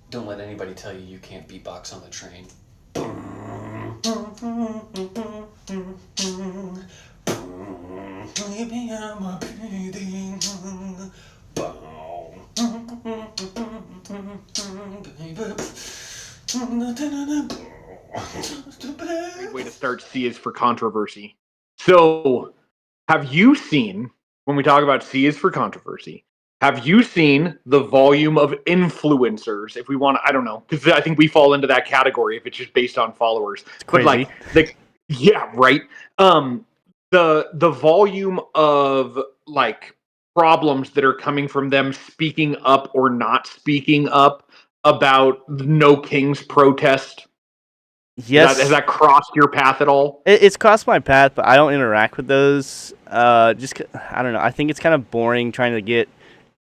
Don't let anybody tell you you can't beatbox on the train. Maybe I'm a breathing. Great way to start C is for controversy. So, have you seen, when we talk about C is for controversy, have you seen the volume of influencers? If we want to, I don't know, because I think we fall into that category if it's just based on followers. It's But crazy. like, yeah, right. Um, the volume of like problems that are coming from them speaking up or not speaking up about the No Kings protest. Has Yes, that crossed your path at all? it's crossed my path, but I don't interact with those. I don't know. I think it's kind of boring trying to get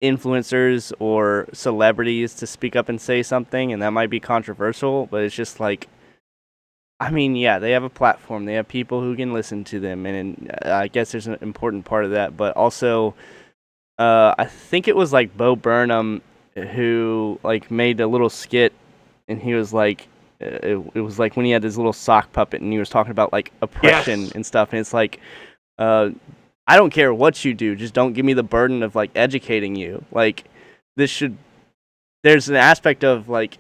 influencers or celebrities to speak up and say something, and that might be controversial. But it's just like, I mean, yeah, they have a platform. They have people who can listen to them, and I guess there's an important part of that. But also, I think it was like Bo Burnham who like made a little skit, and he was like, it was like when he had his little sock puppet, and he was talking about like oppression Yes. and stuff, and it's like, uh, I don't care what you do, just don't give me the burden of like educating you. Like, this should. There's an aspect of like,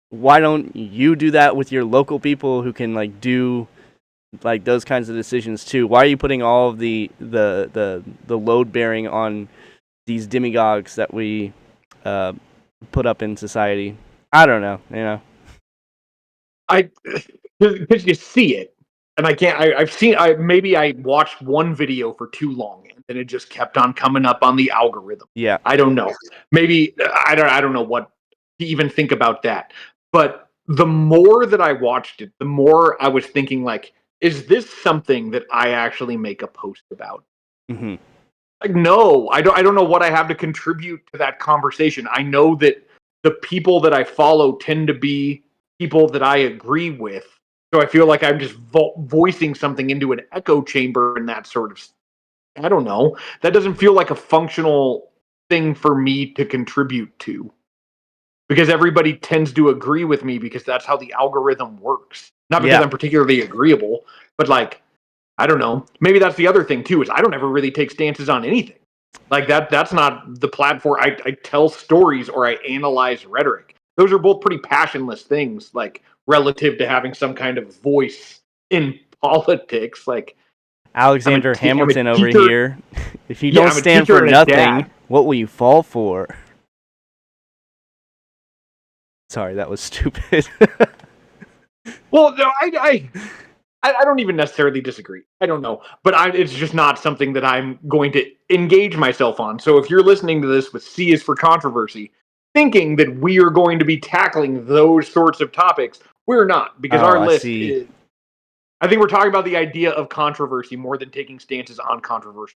why don't you do that with your local people who can like do like those kinds of decisions too? Why are you putting all of the load bearing on these demagogues that we uh, put up in society? I don't know. You know. I because you see it, and I can't. I've seen. I maybe I watched one video for too long, and then it just kept on coming up on the algorithm. Yeah. I don't know. Maybe I don't know what to even think about that. But the more that I watched it, the more I was thinking like, is this something that I actually make a post about? Hmm. Like, no, I don't. I don't know what I have to contribute to that conversation. I know that the people that I follow tend to be people that I agree with, so I feel like I'm just voicing something into an echo chamber and that sort of. I don't know. That doesn't feel like a functional thing for me to contribute to because everybody tends to agree with me because that's how the algorithm works. Not because Yeah. I'm particularly agreeable, but like I don't know. Maybe that's the other thing too is I don't ever really take stances on anything. Like that's not the platform. I tell stories or I analyze rhetoric. Those are both pretty passionless things, like relative to having some kind of voice in politics. Like Alexander I'm a Hamilton over teacher. here. If you Yeah, don't I'm a stand teacher for and a nothing, dad. what will you fall for? Sorry, that was stupid. Well, no, I don't even necessarily disagree. I don't know, but it's just not something that I'm going to engage myself on. So if you're listening to this with C is for controversy, thinking that we are going to be tackling those sorts of topics, we're not because Oh, our I list see. is. I think we're talking about the idea of controversy more than taking stances on controversy.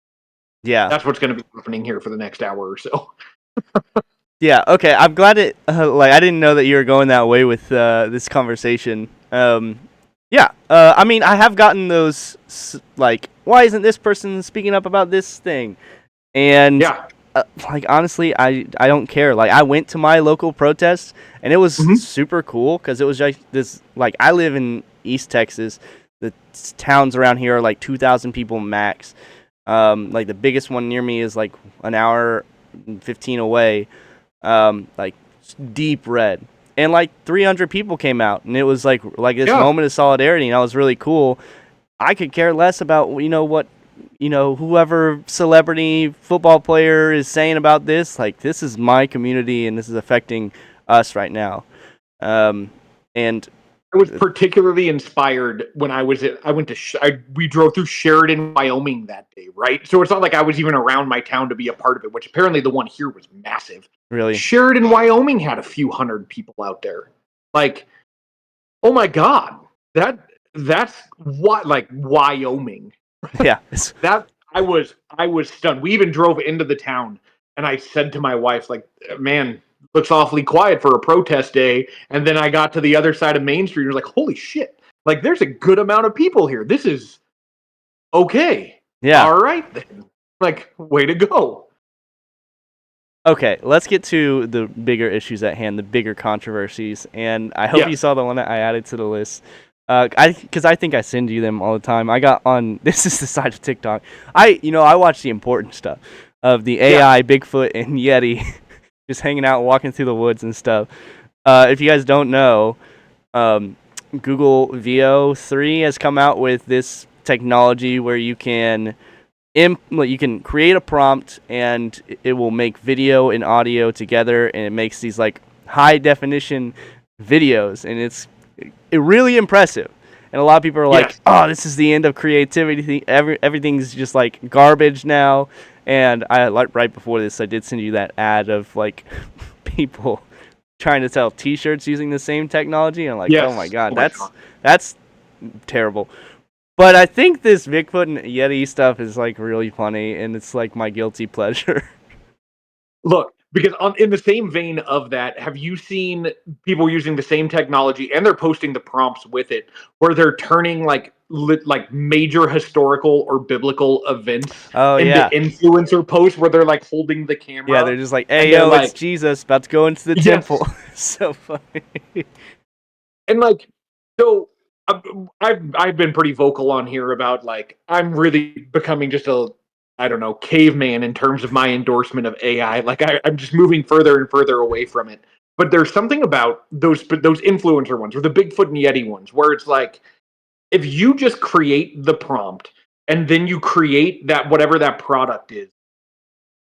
Yeah. That's what's going to be happening here for the next hour or so. Yeah, okay. I'm glad it. Like, I didn't know that you were going that way with this conversation. Yeah. I mean, I have gotten those like, why isn't this person speaking up about this thing? And Yeah. like, honestly, I don't care. Like, I went to my local protest, and it was Mm-hmm. super cool because it was like this. Like, I live in East Texas. The towns around here are like 2,000 people max. Like the biggest one near me is like an hour and 15 away, like deep red, and like 300 people came out, and it was like this Yeah. moment of solidarity, and that was really cool. I could care less about what whoever celebrity football player is saying about this. Like, this is my community, and this is affecting us right now. Um, and I was particularly inspired when I went to we drove through Sheridan, Wyoming that day, right? So it's not like I was even around my town to be a part of it, which apparently the one here was massive. really, Sheridan, Wyoming had a few hundred people out there. Like, oh my god, that's what like Wyoming. yeah, That I was stunned. We even drove into the town, and I said to my wife, like, "Man, looks awfully quiet for a protest day." And then I got to the other side of Main Street, and was like, "Holy shit! Like, there's a good amount of people here. This is okay. yeah. All right then. Like, way to go." Okay, let's get to the bigger issues at hand, the bigger controversies, and I hope you saw the one that I added to the list. Because I think I send you them all the time. I got on. This is the side of TikTok. I watch the important stuff of the AI, Bigfoot, and Yeti, just hanging out, walking through the woods and stuff. If you guys don't know, Google VO3 has come out with this technology where you can create a prompt and it will make video and audio together, and it makes these like high definition videos, and it's really impressive. And a lot of people are like, "Oh, this is the end of creativity. Everything's just like garbage now." And I like right before this, I did send you that ad of like people trying to sell T-shirts using the same technology. And I'm like, "Oh my god, that's terrible." But I think this Bigfoot and Yeti stuff is like really funny, and it's like my guilty pleasure. Look, because in the same vein of that, have you seen people using the same technology and they're posting the prompts with it, where they're turning like major historical or biblical events into influencer posts where they're like holding the camera? Yeah, they're just like, "Hey, yo, it's Jesus about to go into the temple." So funny. And like, so I've been pretty vocal on here about like I'm really becoming just a caveman in terms of my endorsement of AI. Like I'm just moving further and further away from it. But there's something about those influencer ones or the Bigfoot and Yeti ones where it's like if you just create the prompt and then you create that whatever that product is,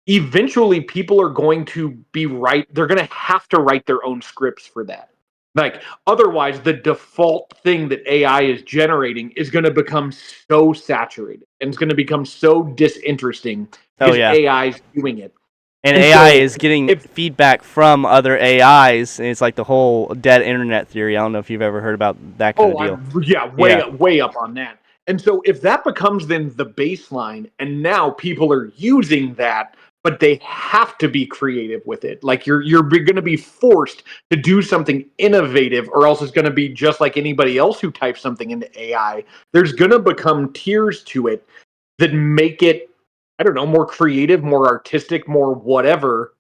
eventually people are going to be they're going to have to write their own scripts for that. Like otherwise the default thing that AI is generating is going to become so saturated and it's going to become so disinteresting because AI is doing it. And AI is getting feedback from other AIs, and it's like the whole dead internet theory. I don't know if you've ever heard about that kind of deal. Way up on that. And so if that becomes then the baseline and now people are using that, but they have to be creative with it. Like you're going to be forced to do something innovative or else it's going to be just like anybody else who types something into AI. There's going to become tiers to it that make it, I don't know, more creative, more artistic, more whatever.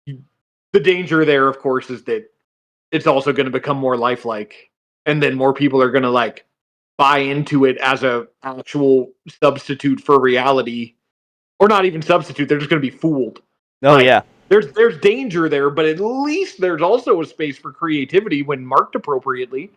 The danger there, of course, is that it's also going to become more lifelike. And then more people are going to like buy into it as a actual substitute for reality. Or not even substitute, they're just going to be fooled. There's danger there, but at least there's also a space for creativity when marked appropriately.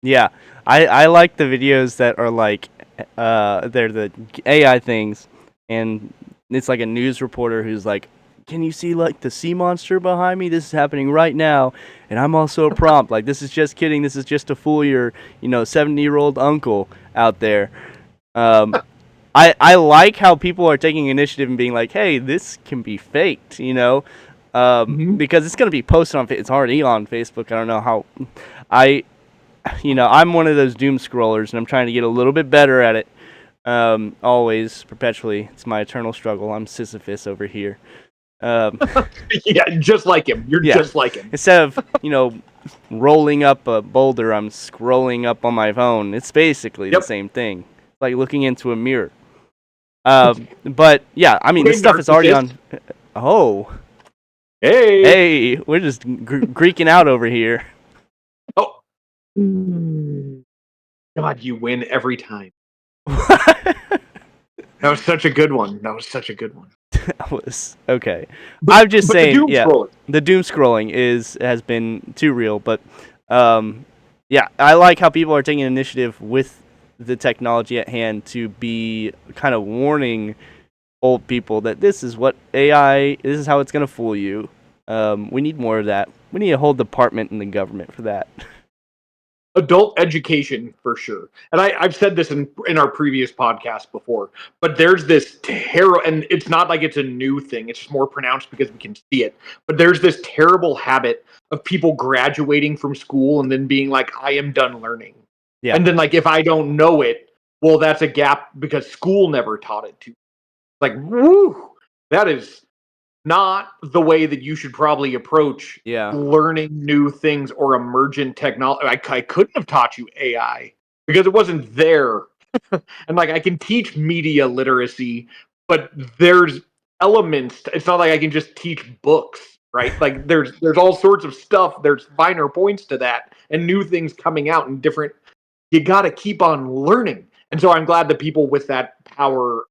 Yeah, I like the videos that are like, they're the AI things, and it's like a news reporter who's like, "Can you see like the sea monster behind me? This is happening right now, and I'm also a prompt. Like this is just kidding. This is just to fool your 70-year-old uncle out there." I like how people are taking initiative and being like, "Hey, this can be faked," because it's going to be posted on. It's already on Facebook. I don't know how. I'm one of those doom scrollers, and I'm trying to get a little bit better at it. Always, perpetually, it's my eternal struggle. I'm Sisyphus over here. Yeah, just like him. You're just like him. Instead of rolling up a boulder, I'm scrolling up on my phone. It's basically the same thing, like looking into a mirror. But yeah, I mean, this stuff is already on. Oh, hey, we're just Greeking out over here. Oh, God, you win every time. That was such a good one. That was okay. I'm just saying, the doom scrolling has been too real. But I like how people are taking initiative with the technology at hand to be kind of warning old people that this is what AI, this is how it's going to fool you. We need more of that. We need a whole department in the government for that. Adult education for sure. And I've said this in our previous podcast before, but there's this terrible, and it's not like it's a new thing. It's just more pronounced because we can see it. But there's this terrible habit of people graduating from school and then being like, I am done learning. Yeah. And then like, if I don't know it, well, that's a gap because school never taught it to. Like, woo, that is not the way that you should probably approach learning new things or emergent technology. I couldn't have taught you AI because it wasn't there. And like I can teach media literacy, but there's elements. It's not like I can just teach books, right? Like there's all sorts of stuff. There's finer points to that, and new things coming out and different. You got to keep on learning, and so I'm glad that people with that power.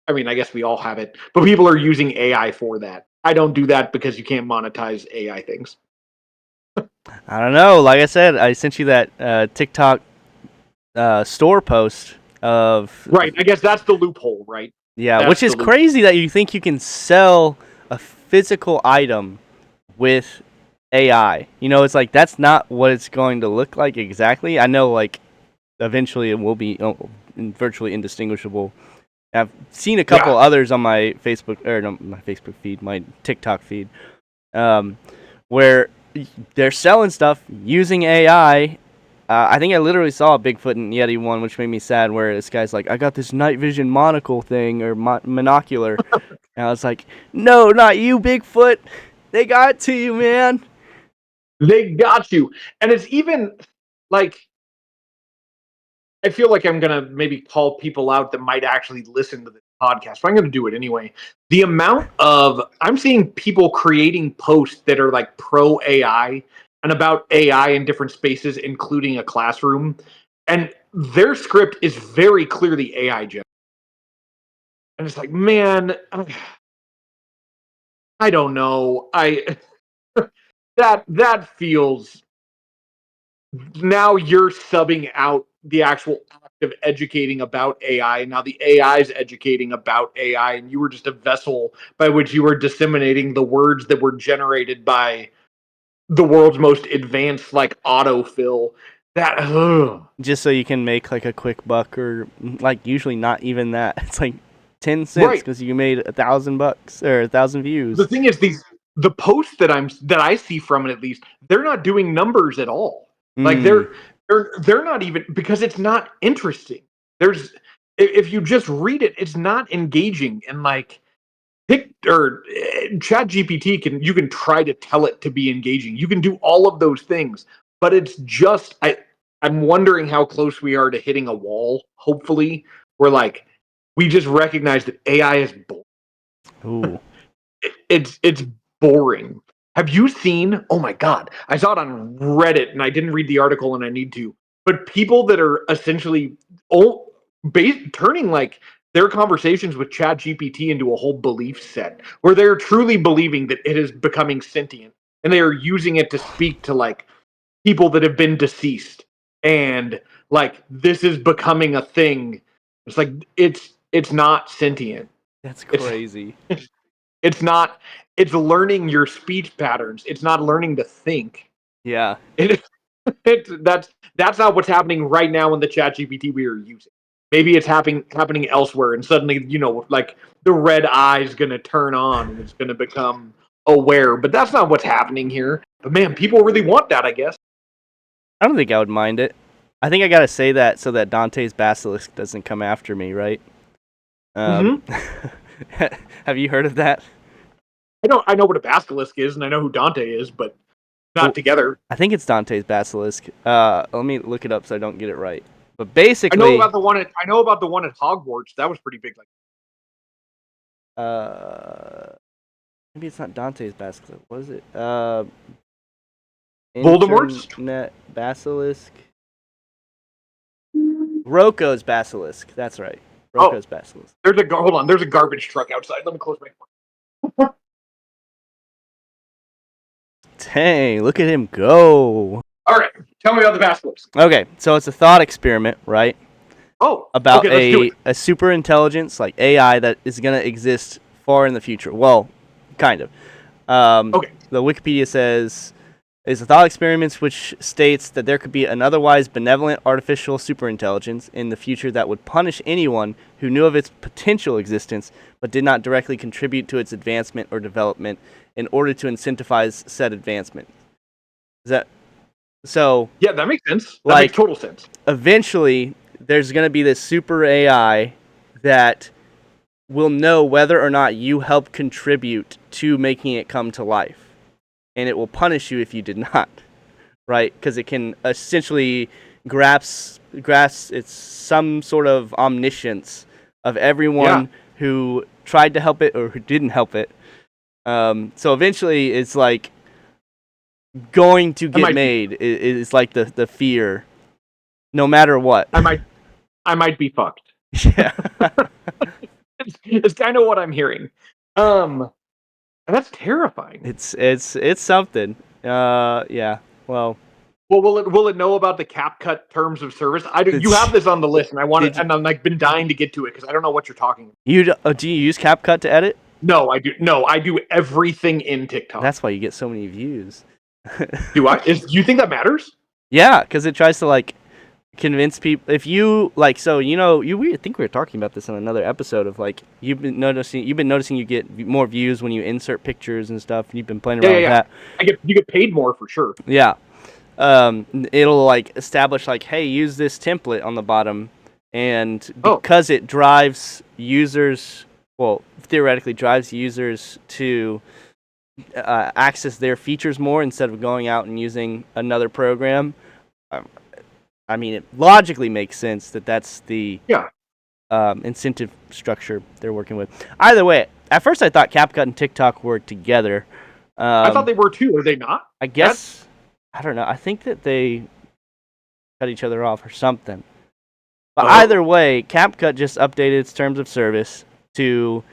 I mean, I guess we all have it, but people are using AI for that. I don't do that because you can't monetize AI things. I don't know. Like I said, I sent you that TikTok store post of Right. I guess that's the loophole, right? yeah, That's which is the loophole. crazy that you think you can sell a physical item with AI. You know, it's like that's not what it's going to look like exactly. I know, like eventually it will be virtually indistinguishable. I've seen a couple others on my Facebook or no, my Facebook feed, my TikTok feed, where they're selling stuff using AI. I think I literally saw a Bigfoot and Yeti one, which made me sad, where this guy's like, I got this night vision monocle thing, or monocular. And I was like, no, not you, Bigfoot. They got it to you, man. They got you. And it's even like, I feel like I'm going to maybe call people out that might actually listen to this podcast, but I'm going to do it anyway. The amount of, I'm seeing people creating posts that are like pro AI and about AI in different spaces, including a classroom. And their script is very clearly AI generated. And it's like, man, I don't know. That feels, now you're subbing out the actual act of educating about AI. Now the AI is educating about AI, and you were just a vessel by which you were disseminating the words that were generated by the world's most advanced like autofill. That Just so you can make like a quick buck, or like usually not even that. It's like 10 cents right. because you made $1,000 or 1,000 views. The thing is, the posts that I see from it, at least, they're not doing numbers at all. Like they're not even, because it's not interesting. There's, if you just read it, it's not engaging. And like Chat GPT you can try to tell it to be engaging. You can do all of those things, but it's just, I'm wondering how close we are to hitting a wall. Hopefully, we're like, we just recognize that AI is bull. Ooh. It's boring. Have you seen? Oh my god, I saw it on Reddit, and I didn't read the article, and I need to. But people that are essentially turning like their conversations with Chat GPT into a whole belief set, where they're truly believing that it is becoming sentient, and they are using it to speak to like people that have been deceased, and like this is becoming a thing. It's like it's not sentient. That's crazy. It's not. It's learning your speech patterns. It's not learning to think. Yeah. That's not what's happening right now in the Chat GPT we are using. Maybe it's happening elsewhere, and suddenly, like the red eye's gonna turn on and it's gonna become aware. But that's not what's happening here. But man, people really want that, I guess. I don't think I would mind it. I think I gotta say that so that Dante's Basilisk doesn't come after me, right? Have you heard of that? I know what a basilisk is, and I know who Dante is, but not together. I think it's Dante's Basilisk. Let me look it up so I don't get it right. But basically, I know about the one at Hogwarts. That was pretty big. Like, maybe it's not Dante's Basilisk. What is it? Voldemort's? Internet Basilisk. Rocco's Basilisk. That's right. Rocco's Basilisk. Hold on. There's a garbage truck outside. Let me close my door. Dang, look at him go. All right, tell me about the basilisk. Okay, so it's a thought experiment, right? Oh, about okay, a super intelligence like AI that is going to exist far in the future. Well, kind of. Okay. The Wikipedia says is a thought experiment which states that there could be an otherwise benevolent artificial superintelligence in the future that would punish anyone who knew of its potential existence but did not directly contribute to its advancement or development in order to incentivize said advancement. Is that so? Yeah, that makes sense. That like, makes total sense. Eventually, there's going to be this super AI that will know whether or not you help contribute to making it come to life. And it will punish you if you did not, right? Because it can essentially grasp its some sort of omniscience of everyone who tried to help it or who didn't help it. So eventually, it's like going to get made is like the fear, no matter what. I might be fucked. Yeah. It's kind of what I'm hearing. And that's terrifying. It's something. Yeah. Well, will it know about the CapCut terms of service? You have this on the list, and and I'm like been dying to get to it because I don't know what you're talking about. Do you use CapCut to edit? No, I do. No, I do everything in TikTok. That's why you get so many views. Do I? Do you think that matters? Yeah, because it tries to like convince people. If you like, so I think we were talking about this in another episode of like you've been noticing you get more views when you insert pictures and stuff, and you've been playing around with that. You get paid more for sure. Yeah. It'll like establish like, hey, use this template on the bottom, and because it drives users, theoretically drives users to access their features more instead of going out and using another program. I mean, it logically makes sense that that's the incentive structure they're working with. Either way, at first I thought CapCut and TikTok were together. I thought they were too. Are they not? I guess. I don't know. I think that they cut each other off or something. But either way, CapCut just updated its terms of service to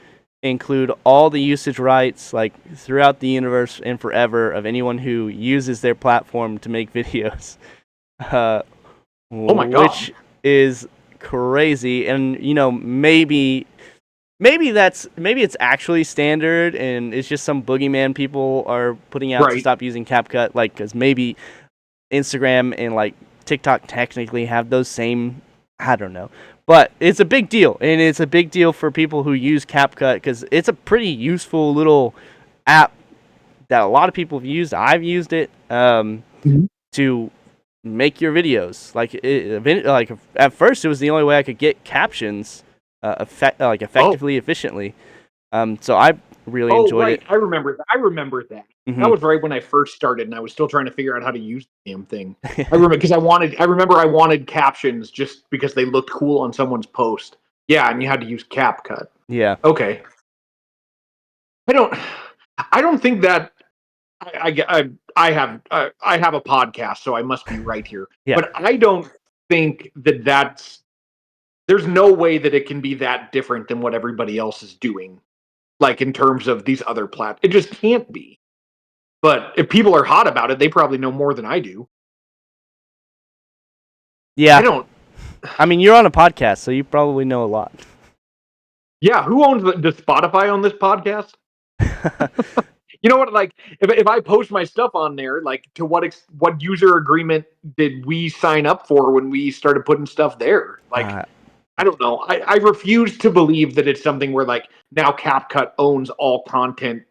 include all the usage rights, like throughout the universe and forever, of anyone who uses their platform to make videos. Oh my god! Which is crazy, and maybe it's actually standard, and it's just some boogeyman people are putting out to stop using CapCut, like because maybe Instagram and like TikTok technically have those same. I don't know, but it's a big deal, and it's a big deal for people who use CapCut because it's a pretty useful little app that a lot of people have used. I've used it to make your videos. Like at first, it was the only way I could get captions. Effectively, efficiently. So I really enjoyed it. I remember that. Mm-hmm. That was right when I first started, and I was still trying to figure out how to use the damn thing. I remember because I wanted captions just because they looked cool on someone's post. Yeah, and you had to use CapCut. Yeah. Okay. I don't think that I have a podcast, so I must be right here. Yeah. But I don't think that's. There's no way that it can be that different than what everybody else is doing, like in terms of these other platforms. It just can't be. But if people are hot about it, they probably know more than I do. Yeah. I mean, you're on a podcast, so you probably know a lot. Yeah, who owns does Spotify own this podcast? You know what? Like, if I post my stuff on there, like, to what user agreement did we sign up for when we started putting stuff there? Like, I don't know. I refuse to believe that it's something where like now CapCut owns all content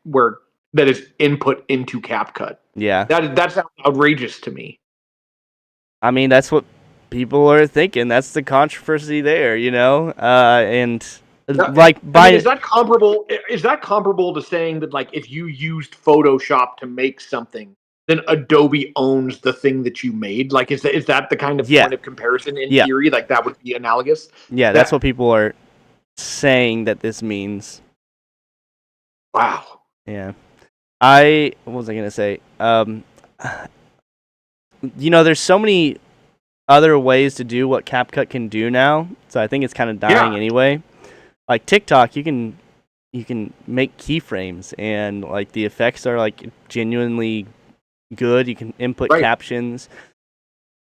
that is input into CapCut. Yeah, that sounds outrageous to me. I mean, that's what people are thinking. That's the controversy there, and. Is that comparable? Is that comparable to saying that like if you used Photoshop to make something, then Adobe owns the thing that you made? Like, is that the kind of point of comparison in theory? Like that would be analogous. Yeah, that's what people are saying that this means. Wow. Yeah, what was I gonna say? There's so many other ways to do what CapCut can do now, so I think it's kind of dying anyway. Like TikTok, you can make keyframes, and like the effects are like genuinely good. You can input captions.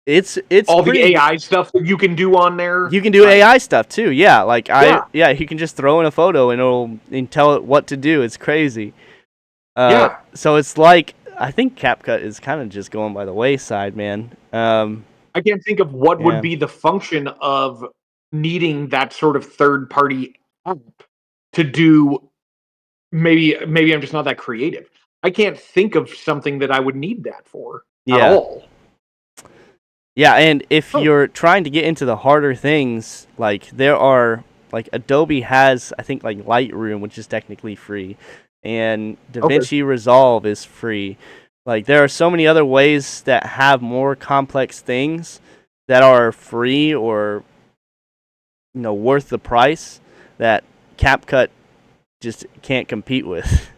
It's all the AI stuff that you can do on there. You can do AI stuff too. Yeah, like you can just throw in a photo and tell it what to do. It's crazy. So it's like I think CapCut is kind of just going by the wayside, man. I can't think of what would be the function of needing that sort of third party app to do. Maybe I'm just not that creative. I can't think of something that I would need that for at all. Yeah, and if you're trying to get into the harder things, like there are like Adobe has, I think, like Lightroom, which is technically free, and DaVinci Resolve is free. Like there are so many other ways that have more complex things that are free or worth the price that CapCut just can't compete with.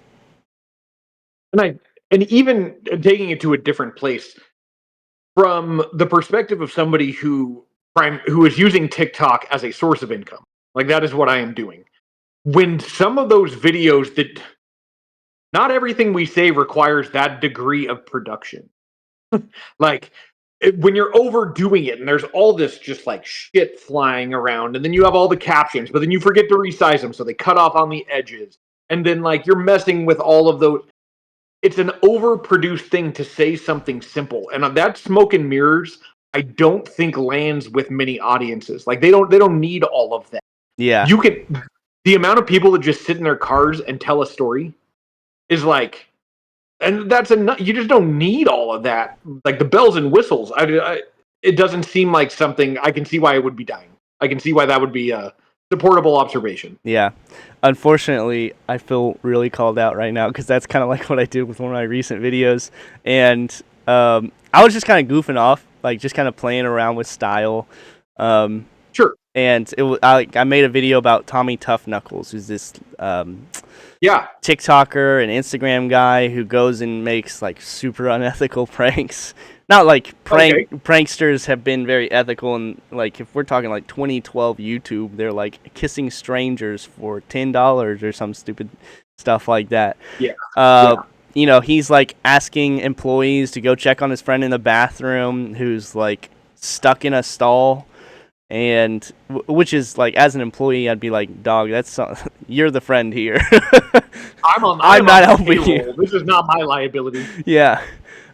And even taking it to a different place, from the perspective of somebody who is using TikTok as a source of income, like that is what I am doing. When some of those videos that not everything we say requires that degree of production. Like when you're overdoing it and there's all this just like shit flying around, and then you have all the captions, but then you forget to resize them, so they cut off on the edges, and then like you're messing with all of those. It's an overproduced thing to say something simple, and that smoke and mirrors I don't think lands with many audiences. Like they don't need all of that. Yeah. You can The amount of people that just sit in their cars and tell a story is like, and that's enough. You just don't need all of that, like the bells and whistles. It doesn't seem like something. I can see why it would be dying. I can see why that would be a supportable observation. Yeah. Unfortunately, I feel really called out right now because that's kind of like what I did with one of my recent videos. And I was just kind of goofing off, like just kind of playing around with style. Sure. And I made a video about Tommy Tough Knuckles, who's this TikToker and Instagram guy who goes and makes like super unethical pranks. Not like pranksters have been very ethical, and like if we're talking like 2012 YouTube, they're like kissing strangers for $10 or some stupid stuff like that. You know, he's like asking employees to go check on his friend in the bathroom who's like stuck in a stall. And which is like, as an employee, I'd be like, dog, you're the friend here. I'm not helping you. This is not my liability. Yeah.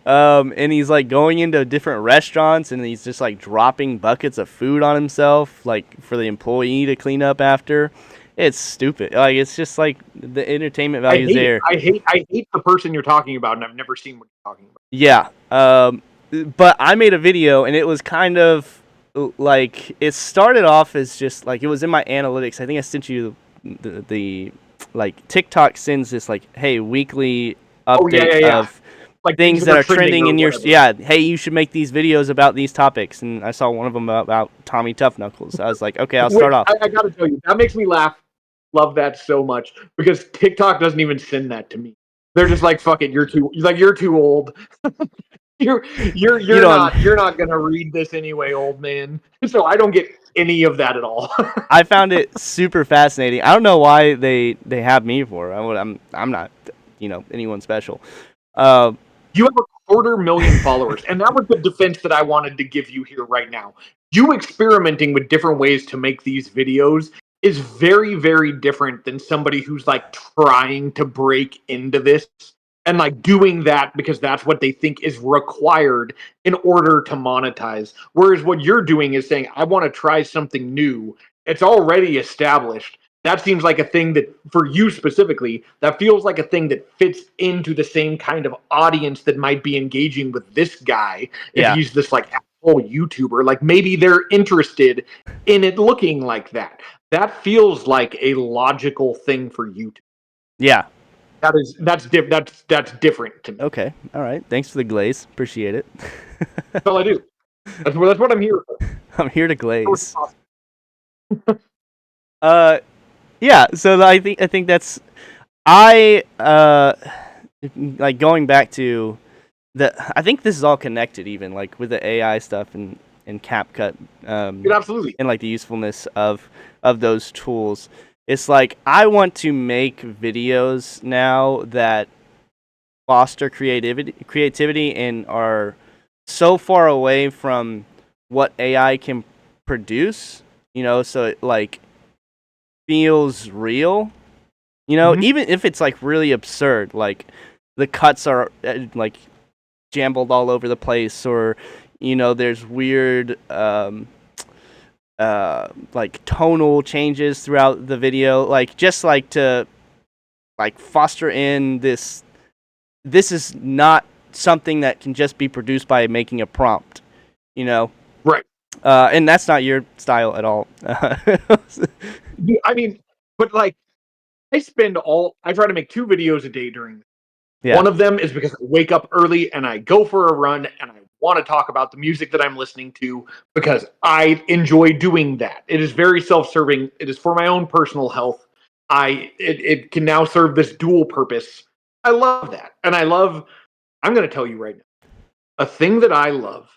And he's like going into different restaurants and he's just like dropping buckets of food on himself, like for the employee to clean up after. It's stupid. Like, it's just like the entertainment value is there. I hate the person you're talking about, and I've never seen what you're talking about. Yeah. But I made a video and it was kind of like, it started off as just like, it was in my analytics. I think I sent you the like TikTok sends this like, hey, weekly update of like things that are trending in your hey, you should make these videos about these topics. And I saw one of them about Tommy Tough Knuckles. I was like, okay, I'll start off. I gotta tell you, that makes me laugh. Love that so much because TikTok doesn't even send that to me. They're just like, fuck it, you're too old. You're not gonna read this anyway, old man. So I don't get any of that at all. I found it super fascinating. I don't know why they have me for. I'm not, anyone special. You have 250,000 followers, and that was the defense that I wanted to give you here right now. You experimenting with different ways to make these videos is very, very different than somebody who's like trying to break into this and like doing that because that's what they think is required in order to monetize. Whereas what you're doing is saying, I want to try something new. It's already established. That seems like a thing that, for you specifically, that feels like a thing that fits into the same kind of audience that might be engaging with this guy if he's this like asshole YouTuber. Like maybe they're interested in it looking like that feels like a logical thing for you to. Yeah. That's different to me. Okay. All right. Thanks for the glaze. Appreciate it. That's all I do. That's what I'm here for. I'm here to glaze. Yeah. So I think that's like going back to I think this is all connected, even like with the AI stuff and CapCut. Absolutely. And like the usefulness of those tools. It's like I want to make videos now that foster creativity and are so far away from what AI can produce, so it like feels real, even if it's like really absurd, like the cuts are like jumbled all over the place, or there's weird like tonal changes throughout the video, like just like to like foster in this is not something that can just be produced by making a prompt, right? And that's not your style at all. I mean, but like I try to make 2 videos a day during. Yeah. One of them is because I wake up early and I go for a run and I want to talk about the music that I'm listening to because I enjoy doing that. It is very self-serving. It is for my own personal health. it can now serve this dual purpose. I love that. And I'm going to tell you right now, a thing that I love,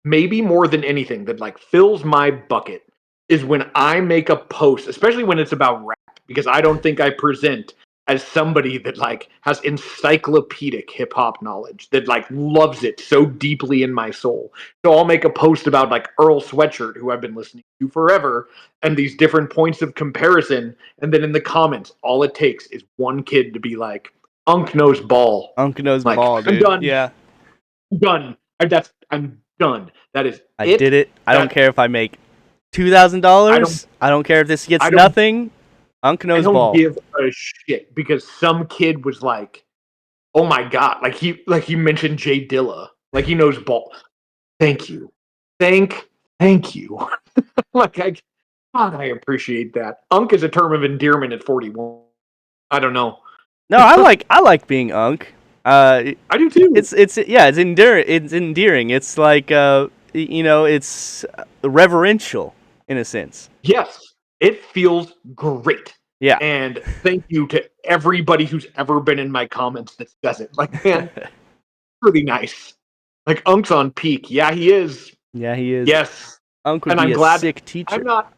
maybe more than anything, that like fills my bucket is when I make a post, especially when it's about rap, because I don't think I present as somebody that like has encyclopedic hip hop knowledge, that like loves it so deeply in my soul. So I'll make a post about like Earl Sweatshirt, who I've been listening to forever, and these different points of comparison. And then in the comments, all it takes is one kid to be like, Unk knows ball. Unc knows Like, ball, I'm dude. done. Yeah, Done. I'm done. That is I it. did it. I don't That- care if I make I don't $2,000. I don't care if this gets I don't- nothing. Unc I knows don't ball. give a shit because some kid was like, "Oh my god!" Like he mentioned Jay Dilla, like he knows ball. Thank you, thank you. Like God, I appreciate that. Unk is a term of endearment at 41. I don't know. No, I like being Unc. I do too. It's endearing. It's endearing. It's like it's reverential in a sense. Yes, it feels great. Yeah. And thank you to everybody who's ever been in my comments that says it. Like, man, really nice. Like, Unk's on peak. Yeah, he is. Yeah, he is. Yes. Unc would And be I'm a glad. sick teacher. I'm not.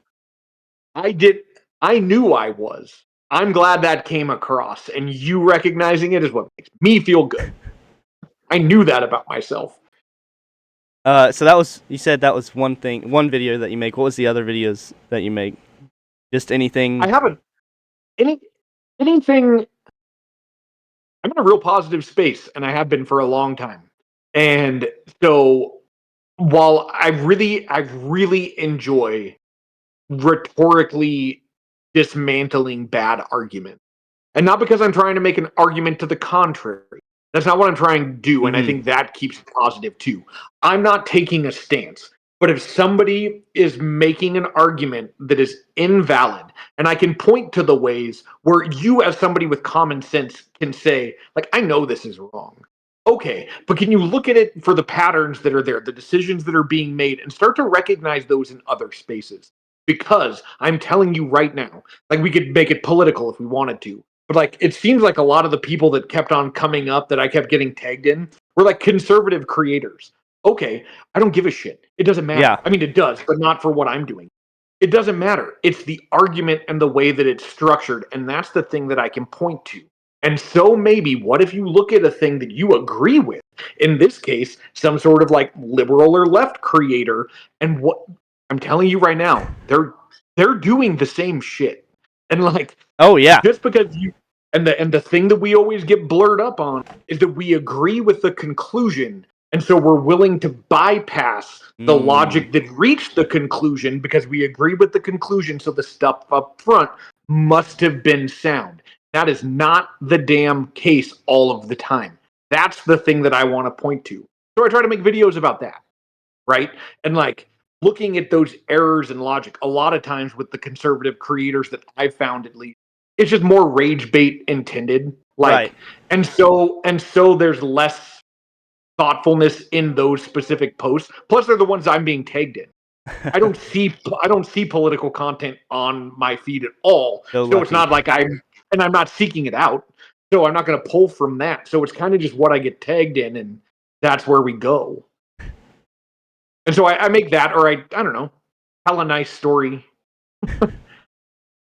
I knew I was. I'm glad that came across. And you recognizing it is what makes me feel good. I knew that about myself. So you said that was one video that you make. What was the other videos that you make? Just anything? I haven't. Anything. I'm in a real positive space, and I have been for a long time. And so, while I really enjoy rhetorically dismantling bad arguments, and not because I'm trying to make an argument to the contrary. That's not what I'm trying to do, and I think that keeps it positive too. I'm not taking a stance. But if somebody is making an argument that is invalid, and I can point to the ways where you, as somebody with common sense, can say, like, I know this is wrong. Okay, but can you look at it for the patterns that are there, the decisions that are being made, and start to recognize those in other spaces? Because I'm telling you right now, like, we could make it political if we wanted to. But like, it seems like a lot of the people that kept on coming up that I kept getting tagged in were like conservative creators. Okay, I don't give a shit. It doesn't matter. Yeah. I mean, it does, but not for what I'm doing. It doesn't matter. It's the argument and the way that it's structured, and that's the thing that I can point to. And so maybe, what if you look at a thing that you agree with? In this case, some sort of like liberal or left creator, and what I'm telling you right now, they're doing the same shit. And like, oh yeah, just because you and the thing that we always get blurred up on is that we agree with the conclusion, and so we're willing to bypass the logic that reached the conclusion because we agree with the conclusion, so the stuff up front must have been sound. That is not the damn case all of the time. That's the thing that I want to point to. So I try to make videos about that, right? And like, looking at those errors in logic, a lot of times with the conservative creators that I've found, at least, it's just more rage bait intended. Like, right. and so there's less thoughtfulness in those specific posts. Plus, they're the ones I'm being tagged in. I don't see political content on my feed at all. So It's not like I'm not seeking it out. So I'm not going to pull from that. So it's kind of just what I get tagged in, and that's where we go. And so I make that, or I don't know, tell a nice story.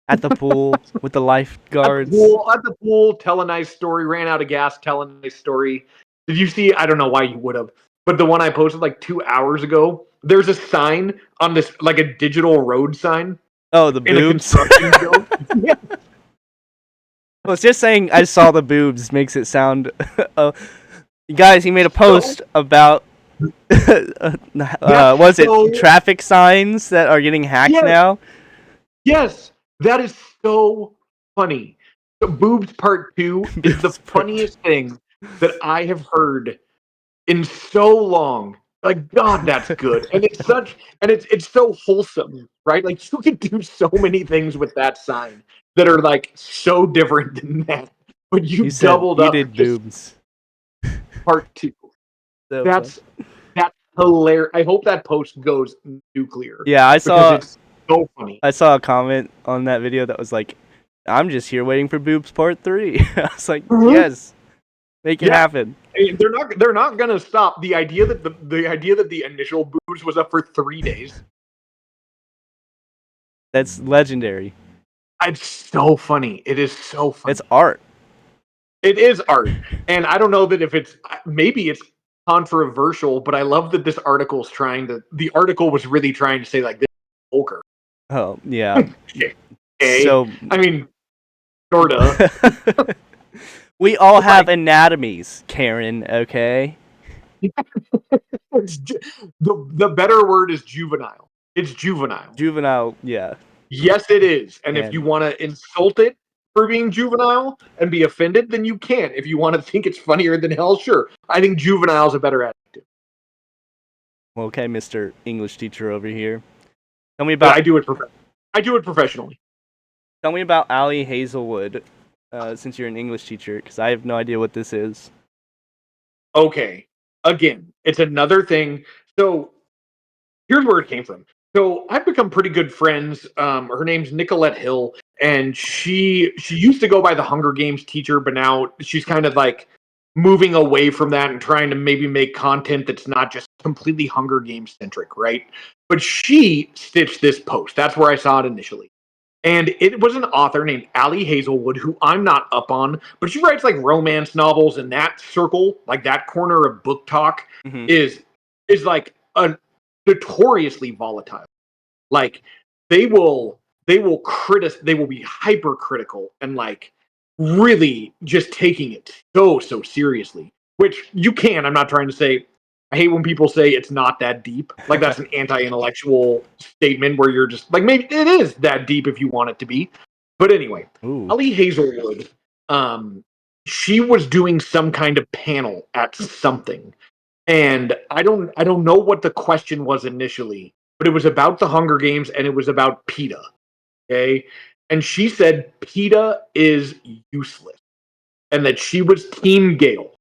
At the pool with the lifeguards. At the pool, tell a nice story. Ran out of gas, tell a nice story. Did you see? I don't know why you would have, but the one I posted like 2 hours ago. There's a sign on this, like a digital road sign. Oh, the in boobs. A construction zone. Yeah. Well, it's just saying I saw the boobs makes it sound. Guys, he made a post about. Was it traffic signs that are getting hacked now? Yes, that is so funny. So Boobs Part 2 is the funniest thing that I have heard in so long. Like, God, that's good. And it's so wholesome, right? Like, you can do so many things with that sign that are like so different than that. But you doubled up. You did boobs. Part 2. So that's hilarious. I hope that post goes nuclear. Yeah, I saw. It's so funny. I saw a comment on that video that was like, I'm just here waiting for boobs part 3. I was like, Mhm. yes, make it Yeah. happen. I mean, they're not gonna stop the idea that the initial boobs was up for 3 days. That's legendary. It's so funny. It is so funny. It's art. It is art, and I don't know that if it's maybe it's controversial, but I love that this article is trying to. The article was really trying to say like this is vulgar. Oh, yeah. Okay, So I mean, sorta. we all have Like- anatomies, Karen, okay? The better word is juvenile. It's juvenile. Juvenile, yeah. Yes, it is. And if And- you want to insult it for being juvenile and be offended, then you can. If you want to think it's funnier than hell, sure. I think juvenile is a better adjective. Okay, Mr. English teacher over here. Tell me But about I do it professionally. Allie Hazelwood, since you're an English teacher, because I have no idea what this is. Okay. Again, it's another thing. So here's where it came from. So I've become pretty good friends. Her name's Nicolette Hill, and she used to go by the Hunger Games teacher, but now she's kind of like moving away from that and trying to maybe make content that's not just completely Hunger Games centric, right? But she stitched this post. That's where I saw it initially. And it was an author named Allie Hazelwood, who I'm not up on, but she writes like romance novels, and that circle, like that corner of book talk, Mhm. is like a notoriously volatile. Like they will be hypercritical and like really just taking it so seriously. Which you can. I'm not trying to say. I hate when people say it's not that deep. Like that's an anti-intellectual statement where you're just like maybe it is that deep if you want it to be. But anyway, Ooh. Ellie Hazelwood, she was doing some kind of panel at something, and I don't know what the question was initially, but it was about the Hunger Games and it was about PETA. Okay. And she said PETA is useless and that she was Team Gale.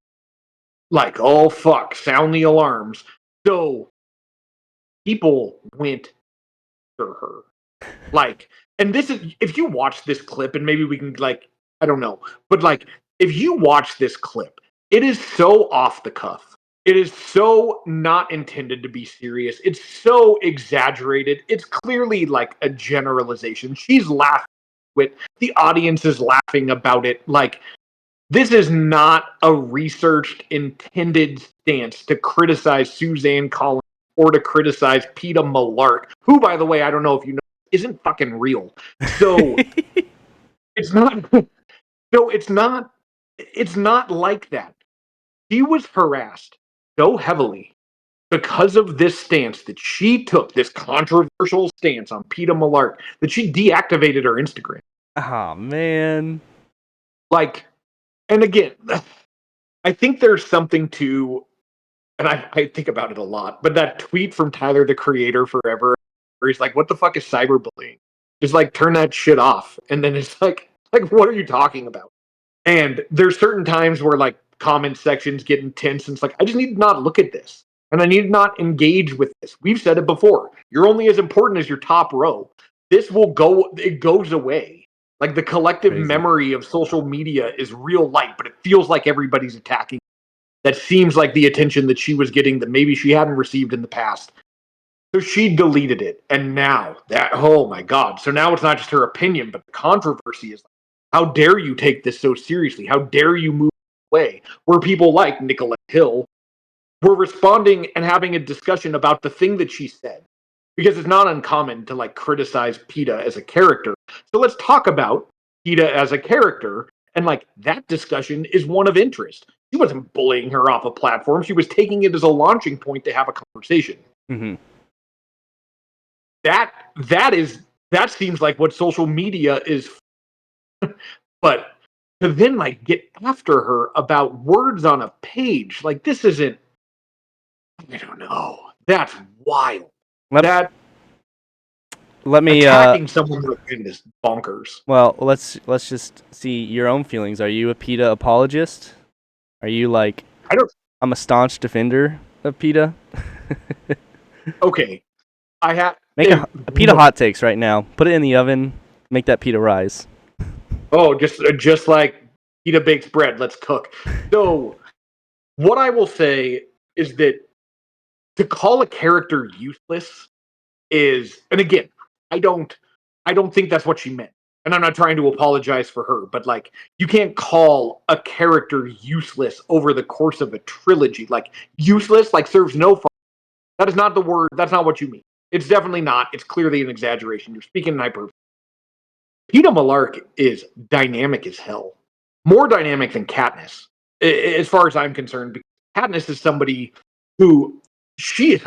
Like, oh fuck, sound the alarms. So people went for her. Like, and this is if you watch this clip, and maybe we can like, I don't know, but like if you watch this clip, it is so off the cuff. It is so not intended to be serious. It's so exaggerated. It's clearly like a generalization. She's laughing with the audience is laughing about it. Like this is not a researched intended stance to criticize Suzanne Collins or to criticize Peter Malark, who, by the way, I don't know if you know, isn't fucking real. So it's not. So It's not like that. She was harassed so heavily because of this stance that she took, this controversial stance on Peter Malark, that she deactivated her Instagram. Oh, man. Like, and again, I think there's something to, and I think about it a lot, but that tweet from Tyler, the Creator, forever, where he's like, what the fuck is cyberbullying? Just like, turn that shit off. And then it's like, what are you talking about? And there's certain times where like comment sections get intense and it's like, I just need to not look at this. And I need to not engage with this. We've said it before. You're only as important as your top row. This will go, it goes away. Like the collective Crazy. memory of social media is real light, but it feels like everybody's attacking. That seems like the attention that she was getting that maybe she hadn't received in the past. So she deleted it. And now that, oh my God. So now it's not just her opinion, but the controversy is like, how dare you take this so seriously? How dare you move away? Where people like Nicolette Hill were responding and having a discussion about the thing that she said. Because it's not uncommon to like criticize PETA as a character. So let's talk about PETA as a character. And like that discussion is one of interest. She wasn't bullying her off a platform. She was taking it as a launching point to have a conversation. Mm-hmm. That seems like what social media is. But to then like get after her about words on a page, like this isn't. I don't know. That's wild. That Let me attacking someone with is bonkers. well, let's just see your own feelings. Are you a PETA apologist? Are you like I don't. I'm a staunch defender of PETA? Okay, I have Make a PETA hot takes right now. Put it in the oven. Make that PETA rise. Oh, just like pita bakes bread. Let's cook. So, what I will say is that to call a character useless is, and again, I don't, I don't think that's what she meant, and I'm not trying to apologize for her, but like, you can't call a character useless over the course of a trilogy. Like useless, like serves no fun. That is not the word. That's not what you mean. It's definitely not. It's clearly an exaggeration. You're speaking in hyperbole. Peeta Malark is dynamic as hell. More dynamic than Katniss, as far as I'm concerned. Because Katniss is somebody who she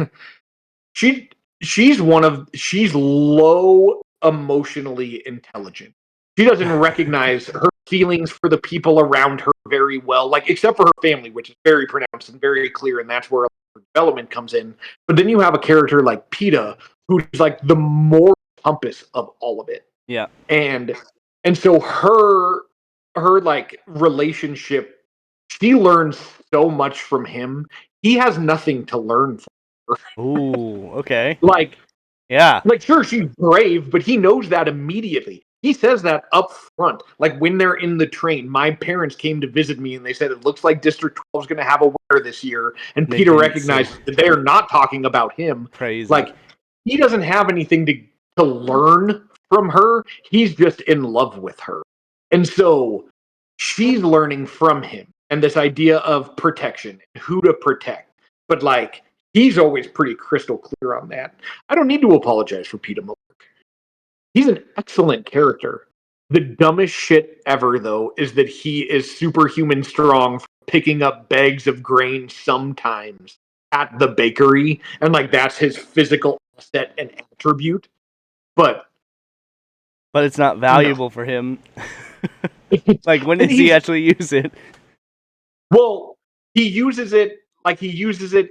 she she's low emotionally intelligent. She doesn't recognize her feelings for the people around her very well, like except for her family, which is very pronounced and very clear, and that's where her development comes in. But then you have a character like Peeta, who's like the moral compass of all of it. Yeah. and and so her like relationship, she learns so much from him. He has nothing to learn from her. Ooh, okay. like Yeah. like sure, she's brave, but he knows that immediately. He says that up front, like when they're in the train. My parents came to visit me and they said it looks like District 12 is going to have a winner this year, and They Peter didn't recognizes say. that they are not talking about him. Crazy. Like, he doesn't have anything to learn from her. He's just in love with her. And so she's learning from him and this idea of protection, who to protect. But like, he's always pretty crystal clear on that. I don't need to apologize for Peeta Malark. He's an excellent character. The dumbest shit ever, though, is that he is superhuman strong for picking up bags of grain sometimes at the bakery, and like that's his physical asset and attribute. But But it's not no, valuable for him. Like, when and does he actually use it? well, he uses it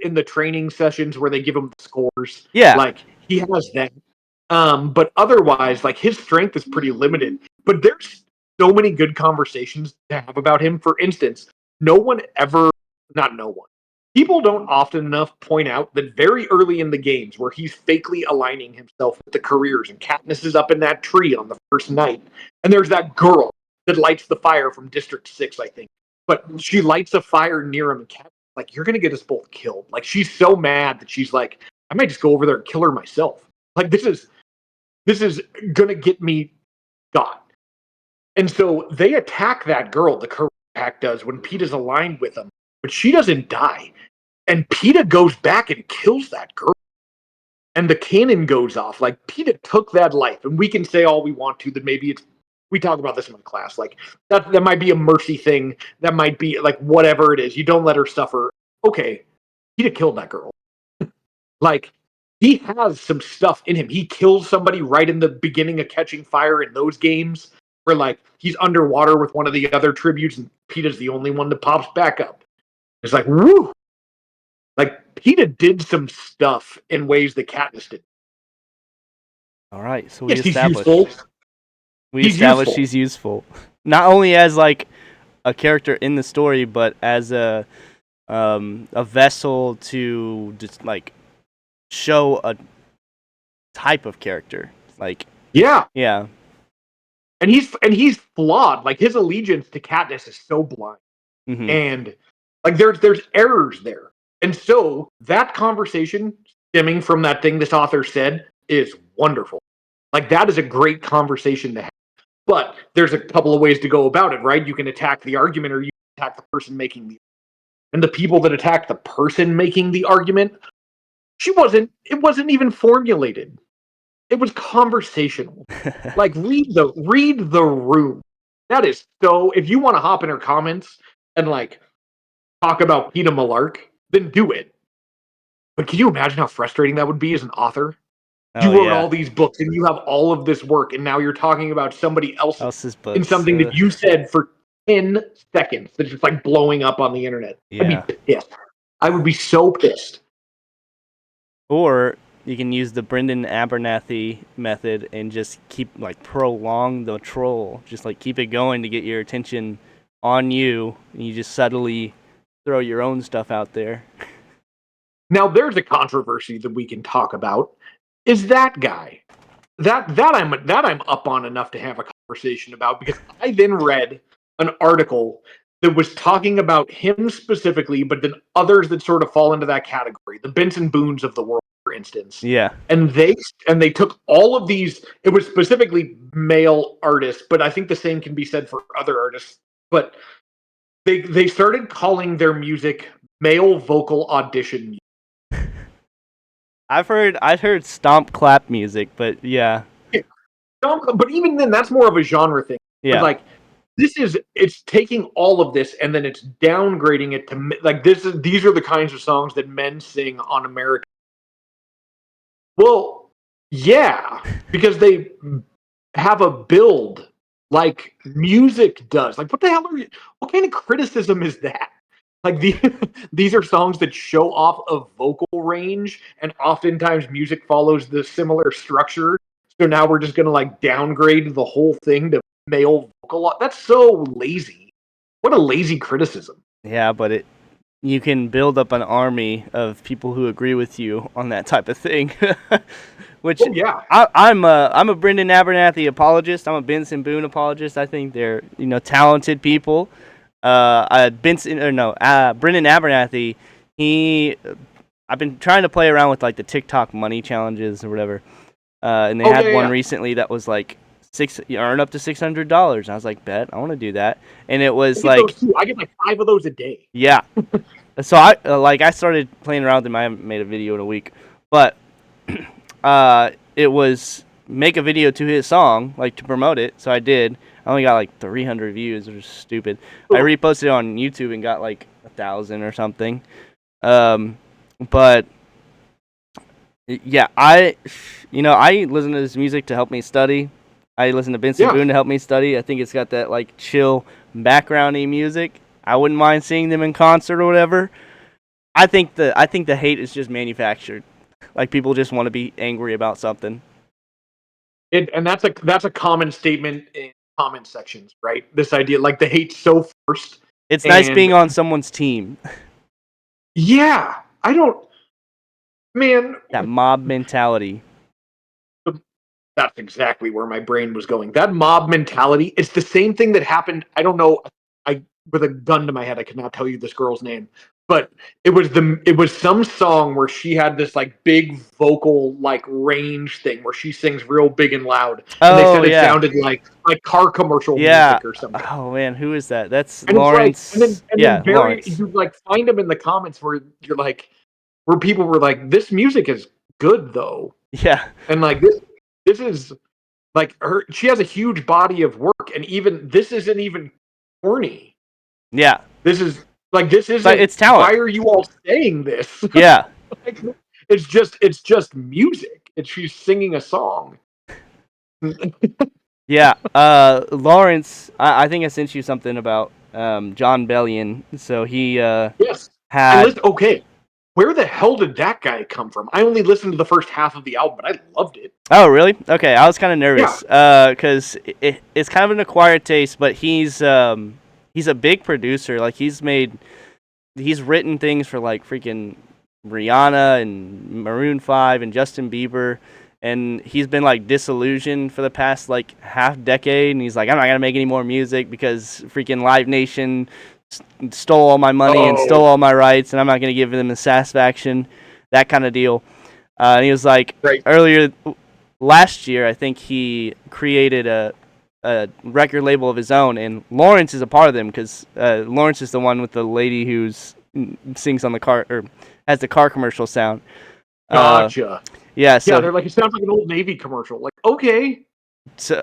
in the training sessions where they give him the scores. Yeah. Like he has that. But otherwise, like his strength is pretty limited. But there's so many good conversations to have about him. For instance, no one ever, not no one, people don't often enough point out that very early in the games where he's fakely aligning himself with the careers, and Katniss is up in that tree on the first night, and there's that girl that lights the fire from District 6, I think. But she lights a fire near him, and Katniss like, you're gonna get us both killed. Like, she's so mad that she's like, I might just go over there and kill her myself. Like, this is gonna get me got. And so they attack that girl, the Correct Pack does, when Peeta's aligned with them, but she doesn't die. And Peeta goes back and kills that girl. And the cannon goes off. Like, Peeta took that life. And we can say all we want to that maybe it's, we talk about this in my class. Like, that might be a mercy thing. That might be like whatever it is. You don't let her suffer. Okay, Peeta killed that girl. Like, he has some stuff in him. He kills somebody right in the beginning of Catching Fire in those games, where like he's underwater with one of the other tributes, and Peeta's the only one that pops back up. It's like, woo! Like, Peeta did some stuff in ways that Katniss did. All right, so Yes, he's useful. He's useful. She's useful, not only as like a character in the story, but as a vessel to just like show a type of character. Like, Yeah, yeah, and he's flawed. Like, his allegiance to Katniss is so blind, hmm and like there's errors there. And so that conversation stemming from that thing this author said is wonderful. Like, that is a great conversation to have. But there's a couple of ways to go about it, right? You can attack the argument, or you can attack the person making the. And the people that attacked the person making the argument, it wasn't even formulated. It was conversational. Like, read the room. That is so. If you want to hop in her comments and like talk about Peeta Malark, then do it. But can you imagine how frustrating that would be as an author? You oh wrote yeah, all these books and you have all of this work, and now you're talking about somebody else's else's in books. something that you said for 10 seconds that's just like blowing up on the internet. I'd be Yeah, pissed. I would be so pissed. or you can use the Brendan Abernathy method and just keep like prolong the troll, just like keep it going to get your attention on you, and you just subtly throw your own stuff out there. Now there's a controversy that we can talk about. Is that guy. That I'm up on enough to have a conversation about, because I then read an article that was talking about him specifically, but then others that sort of fall into that category, the Benson Boones of the world, for instance. Yeah. And they took all of these. It was specifically male artists, but I think the same can be said for other artists. But they started calling their music male vocal audition music. I've heard stomp clap music, but yeah. But even then, that's more of a genre thing. Yeah. But like, it's taking all of this and then it's downgrading it to like these are the kinds of songs that men sing on American. Well, yeah, because they have a build like music does. Like, what the hell what kind of criticism is that? Like these are songs that show off a vocal range, and oftentimes music follows the similar structure. So now we're just gonna like downgrade the whole thing to male vocal. That's so lazy. What a lazy criticism. Yeah, but you can build up an army of people who agree with you on that type of thing. Which yeah, I'm a Brendan Abernathy apologist. I'm a Benson Boone apologist. I think they're talented people. Brendan Abernathy. I've been trying to play around with like the TikTok money challenges or whatever. And they had one recently that was like earn up to $600. I was like, bet I want to do that. And it was I get like 5 of those a day. Yeah. So I started playing around with them. I haven't made a video in a week, but it was make a video to his song, like to promote it. So I did. I only got like 300 views, which is stupid. Ooh. I reposted it on YouTube and got like 1,000 or something. But yeah, I listen to this music to help me study. I listen to Benson Boone to help me study. I think it's got that like chill background-y music. I wouldn't mind seeing them in concert or whatever. I think the hate is just manufactured. Like people just want to be angry about something. And that's a common statement in comment sections, right? This idea, like the hate's so forced. It's nice being on someone's team. Yeah, that mob mentality. That's exactly where my brain was going. That mob mentality, it's the same thing that happened. I don't know. With a gun to my head, I cannot tell you this girl's name, but it was some song where she had this like big vocal like range thing where she sings real big and loud. And they said it sounded like car commercial music or something. Oh man, who is that? That's and Lawrence. It's like, then Lawrence. You like find them in the comments where you're like, where people were like, this music is good though. Yeah. And like this is like she has a huge body of work, and even this isn't even corny. Yeah. This isn't. It's talent. Why are you all saying this? Yeah. Like, it's just music. She's singing a song. Yeah. Lawrence, I think I sent you something about John Bellion. So he yes. had. Okay. Where the hell did that guy come from? I only listened to the first half of the album, but I loved it. Oh, really? Okay, I was kind of nervous because it's kind of an acquired taste, but he's a big producer. Like he's written things for like freaking Rihanna and Maroon 5 and Justin Bieber, and he's been like disillusioned for the past like half decade, and he's like, I'm not gonna make any more music because freaking Live Nation stole all my money and stole all my rights, and I'm not going to give them a satisfaction, that kind of deal. And he was like, earlier last year, I think he created a record label of his own, and Lawrence is a part of them because Lawrence is the one with the lady who sings on the car or has the car commercial sound. Gotcha. Yeah, so they're like, it sounds like an Old Navy commercial. Like, okay. So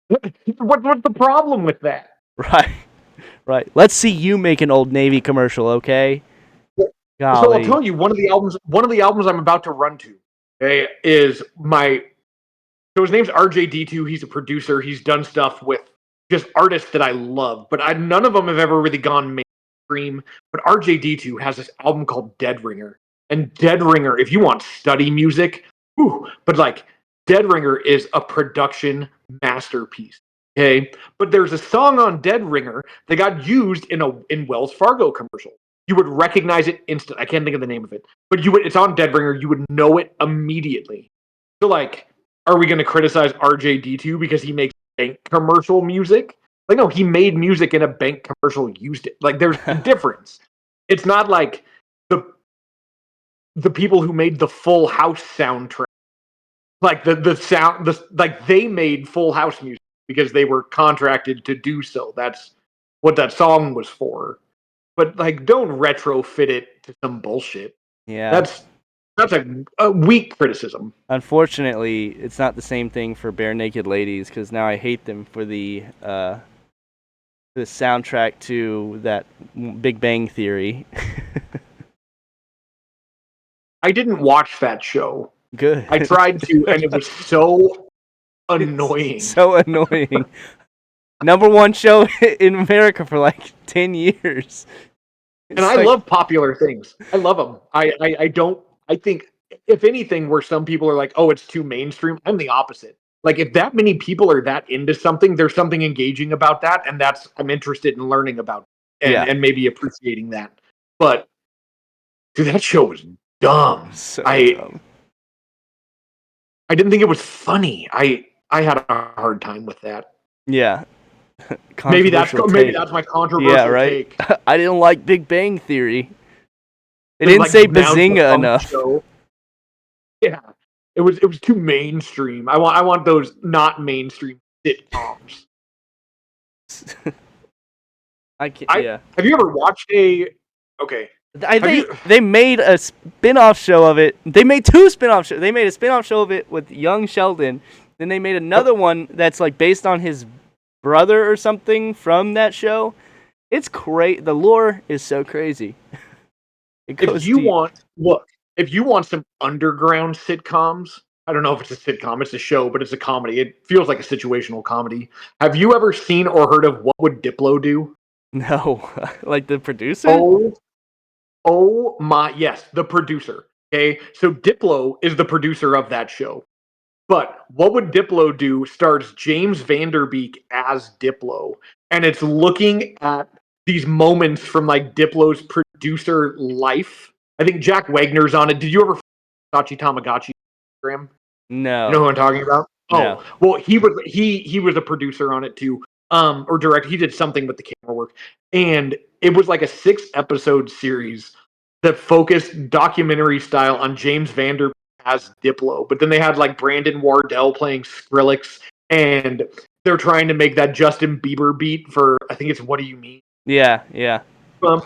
what's the problem with that? Right. Let's see you make an Old Navy commercial, okay? Golly. So I'll tell you, one of the albums I'm about to run to, okay, is so his name's RJD2. He's a producer. He's done stuff with just artists that I love, but none of them have ever really gone mainstream. But RJD2 has this album called Dead Ringer, and Dead Ringer, if you want study music, but like Dead Ringer is a production masterpiece. Okay, but there's a song on Dead Ringer that got used in Wells Fargo commercial. You would recognize it instantly. I can't think of the name of it, but it's on Dead Ringer. You would know it immediately. So like, are we going to criticize RJD2 because he makes bank commercial music? Like, no, he made music in a bank commercial, used it. Like, there's a difference. It's not like the people who made the Full House soundtrack, like the sound, like they made Full House music because they were contracted to do so. That's what that song was for. But like, don't retrofit it to some bullshit. Yeah. That's a weak criticism. Unfortunately, it's not the same thing for Bare Naked Ladies because now I hate them for the soundtrack to that Big Bang Theory. I didn't watch that show. Good. I tried to, and it was so annoying. So annoying. Number one show in America for like 10 years. And I love popular things. I love them. I think, if anything, where some people are like, oh, it's too mainstream, I'm the opposite. Like, if that many people are that into something, there's something engaging about that, and I'm interested in learning about it and maybe appreciating that. But, dude, that show was dumb. So dumb. I didn't think it was funny. I had a hard time with that. Yeah. Maybe that's my controversial take. I didn't like Big Bang Theory. They didn't say Bazinga enough. Show. Yeah, it was too mainstream. I want those not mainstream sitcoms. Yeah. Have you ever watched a? Okay. They made a spin-off show of it. They made two spin-off shows. They made a spin-off show of it with young Sheldon. Then they made another one that's like based on his brother or something from that show. It's crazy. The lore is so crazy. If you want some underground sitcoms, I don't know if it's a sitcom, it's a show, but it's a comedy. It feels like a situational comedy. Have you ever seen or heard of What Would Diplo Do? No. Like the producer? Oh my, yes, the producer. Okay, so Diplo is the producer of that show. But What Would Diplo Do stars James Vanderbeek as Diplo. And it's looking at these moments from like Diplo's producer life. I think Jack Wagner's on it. Did you ever Sachi Tamagotchi Instagram? No. You know who I'm talking about? No. Oh, well, he was a producer on it too. Or direct. He did something with the camera work. And it was like a 6-episode series that focused documentary style on James Vanderbeek as Diplo, but then they had like Brandon Wardell playing Skrillex, and they're trying to make that Justin Bieber beat for, I think it's What Do You Mean? Yeah. And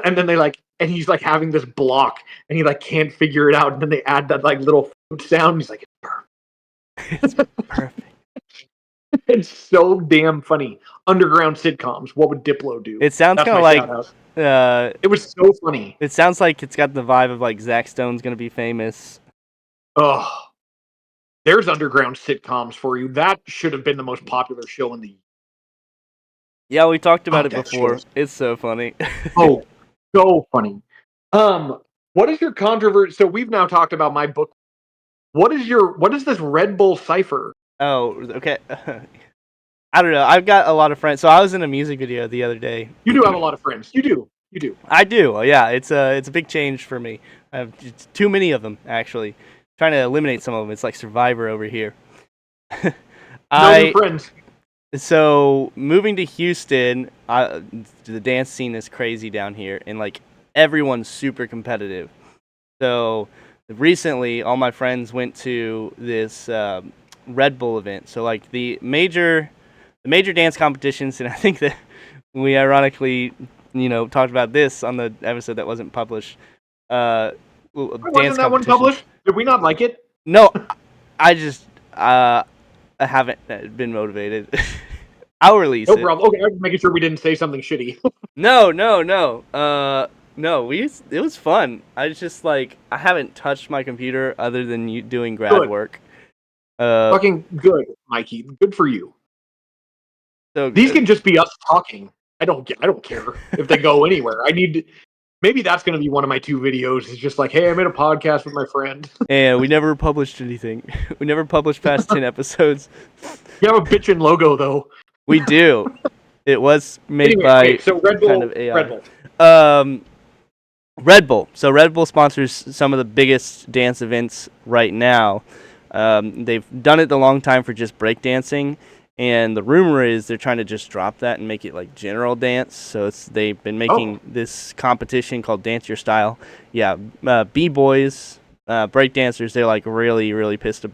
then they like, and he's like having this block, and he like can't figure it out, and then they add that like little flute sound. He's like, it's perfect. It's so damn funny. Underground sitcoms. What would Diplo do? It sounds kind of like. It was so funny. It sounds like it's got the vibe of like Zach Stone's gonna be famous. Oh, there's underground sitcoms for you. That should have been the most popular show in the. Yeah, we talked about it before. It's so funny. Oh, so funny. What is your controversy? So we've now talked about my book. What is this Red Bull cipher? Oh, okay. I don't know. I've got a lot of friends. So I was in a music video the other day. You do have a lot of friends. You do. I do. Yeah, it's a big change for me. I have too many of them actually. Trying to eliminate some of them. It's like Survivor over here. No friends. So moving to Houston, the dance scene is crazy down here, and like everyone's super competitive. So recently, all my friends went to this Red Bull event. So like the major dance competitions, and I think that we ironically, talked about this on the episode that wasn't published. Wasn't that one published? Did we not like it? No, I just I haven't been motivated. I'll release it. No problem. Okay, I'm making sure we didn't say something shitty. No. It was fun. I was just like, I haven't touched my computer other than you doing grad work. Fucking good, Mikey. Good for you. So these can just be us talking. I don't care if they go anywhere. Maybe that's going to be one of my 2 videos. It's just like, hey, I made a podcast with my friend. And we never published anything. We never published past 10 episodes. You have a bitchin' logo, though. We do. It was made by so Red Bull, kind of AI. Red Bull. So Red Bull sponsors some of the biggest dance events right now. They've done it a long time for just breakdancing, and the rumor is they're trying to just drop that and make it like general dance. So they've been making this competition called Dance Your Style. Yeah, b-boys, breakdancers, they're like really, really pissed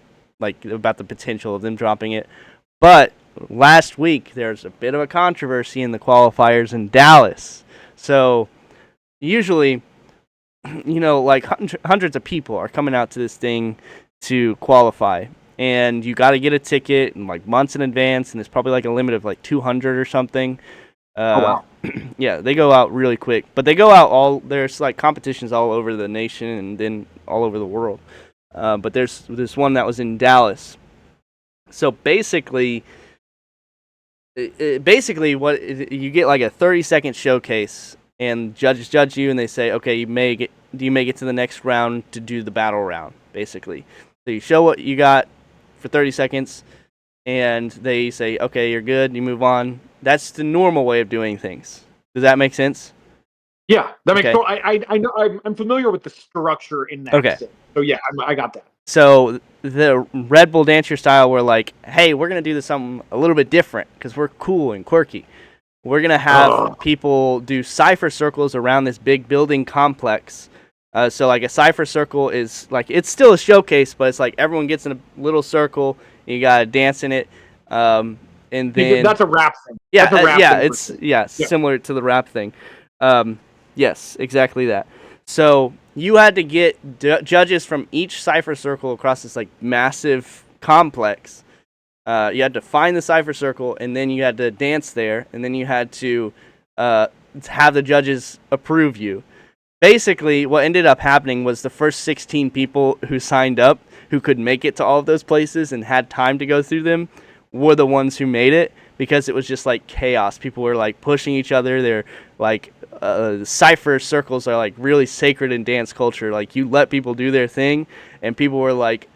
about the potential of them dropping it. But last week there's a bit of a controversy in the qualifiers in Dallas. So usually, like hundreds of people are coming out to this thing to qualify, and you got to get a ticket and like months in advance, and it's probably like a limit of like 200 or something. Wow. Yeah, they go out really quick, but they go out there's like competitions all over the nation and then all over the world. But there's this one that was in Dallas. So basically what you get like a 30-second showcase, and judges judge you, and they say, okay, you may get to the next round to do the battle round, basically. So you show what you got for 30 seconds, and they say, okay, you're good, you move on. That's the normal way of doing things. Does that make sense? Yeah, that makes Okay. I know I'm familiar with the structure in that. Okay. Sense. So yeah, I got that. So the Red Bull Dance Your Style were like, hey, we're going to do this something a little bit different because we're cool and quirky. We're going to have people do cipher circles around this big building complex. So like a cipher circle is like, it's still a showcase, but it's like everyone gets in a little circle, and you got to dance in it. And then that's a rap thing. Yeah, that's a rap thing similar to the rap thing. Yes, exactly that. So you had to get judges from each cipher circle across this like massive complex. You had to find the cipher circle, and then you had to dance there, and then you had to have the judges approve you. Basically, what ended up happening was the first 16 people who signed up, who could make it to all of those places and had time to go through them, were the ones who made it, because it was just like chaos. People were like pushing each other. They're like cipher circles are like really sacred in dance culture. Like you let people do their thing, and people were like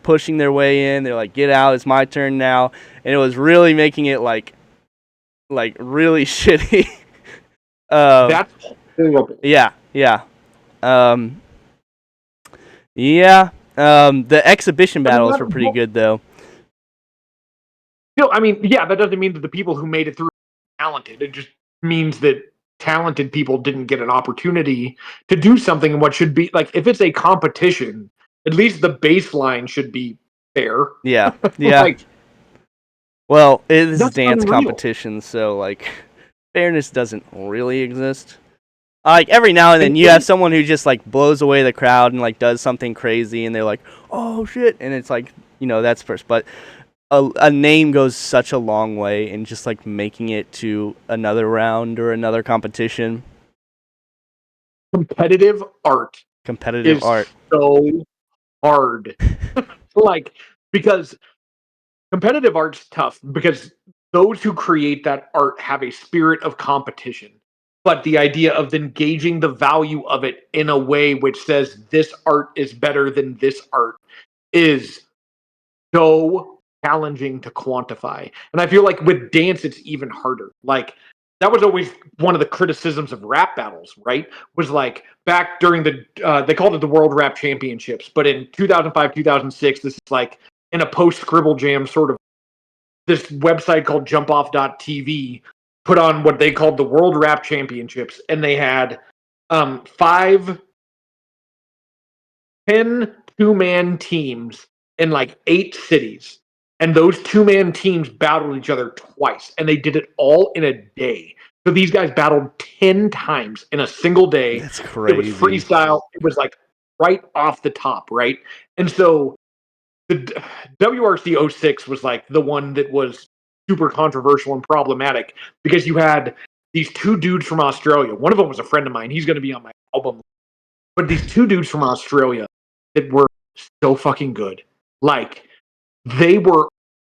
pushing their way in. They're like, get out, it's my turn now. And it was really making it like really shitty. That's horrible. Yeah. The exhibition battles were pretty good though. I mean, yeah, that doesn't mean that the people who made it through are talented. It just means that talented people didn't get an opportunity to do something in what should be like, if it's a competition, at least the baseline should be fair. Yeah. Like, well, it is dance unreal. competition, so like fairness doesn't really exist. Like every now and then you have someone who just like blows away the crowd and like does something crazy, and they're like, oh shit, and it's like, that's first. But a name goes such a long way in just like making it to another round or another competition. Competitive art is so hard. Like, because competitive art's tough, because those who create that art have a spirit of competition. But the idea of then gauging the value of it in a way which says this art is better than this art is so challenging to quantify. And I feel like with dance, it's even harder. Like, that was always one of the criticisms of rap battles, right? Was like back during they called it the World Rap Championships, but in 2005, 2006, this is like in a post Scribble Jam sort of, this website called jumpaoff.tv put on what they called the World Rap Championships, and they had 10 two-man teams in like 8 cities. And those two-man teams battled each other twice, and they did it all in a day. So these guys battled 10 times in a single day. That's crazy. It was freestyle. It was like right off the top, right? And so the WRC 06 was like the one that was super controversial and problematic, because you had these 2 dudes from Australia. One of them was a friend of mine. He's going to be on my album. But these 2 dudes from Australia that were so fucking good. Like, they were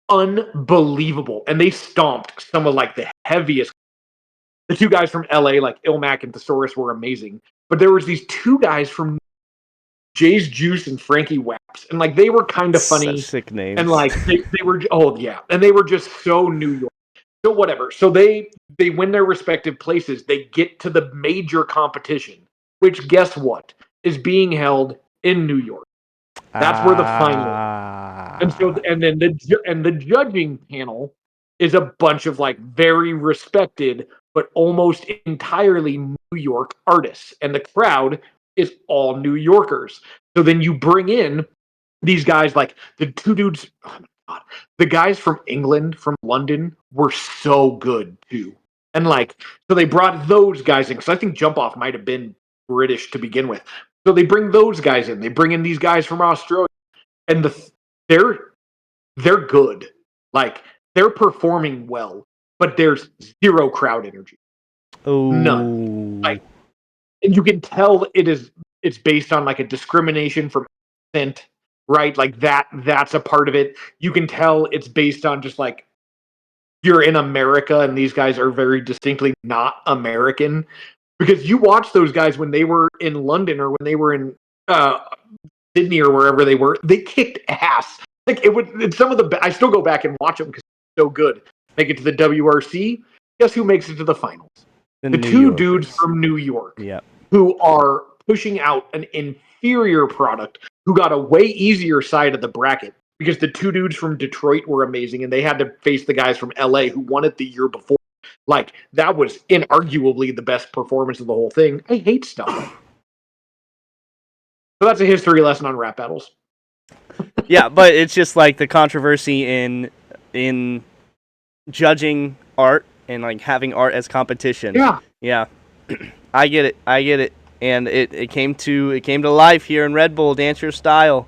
unbelievable. And they stomped some of like the heaviest. The 2 guys from LA, like Ilmac and Thesaurus, were amazing. But there was these 2 guys from Jay's Juice and Frankie Waps, and like they were kind of funny. Such sick names. And like they were, and they were just so New York. So whatever. So they win their respective places. They get to the major competition, which, guess what, is being held in New York. That's where the final. And so, Ah. and then the judging panel is a bunch of like very respected but almost entirely New York artists, and the crowd is all New Yorkers. So then you bring in these guys like the two dudes. Oh my god, the guys from England, from London, were so good too. And like, so they brought those guys in because I think Jump Off might have been British to begin with. So they bring those guys in. They bring in these guys from Australia, and they're they're good. Like they're performing well, but there's zero crowd energy. None. Oh. Like, and you can tell it's based on like a discrimination from accent, right? Like that's a part of it. You can tell it's based on just like you're in America and these guys are very distinctly not American. Because you watch those guys when they were in London or when they were in uh, Sydney or wherever they were, they kicked ass. Like it would. It's some of the. I still go back and watch them because it's so good. Make it to the WRC. Guess who makes it to the finals? The The New two dudes Yorkers. from New York Yeah. who are pushing out an inferior product, who got a way easier side of the bracket because the two dudes from Detroit were amazing and they had to face the guys from LA who won it the year before. Like that was inarguably the best performance of the whole thing. I hate stuff like that. So that's a history lesson on rap battles. Yeah, but it's just like the controversy in judging art and like having art as competition. Yeah. Yeah. I get it. And it came to life here in Red Bull, Dance Your Style.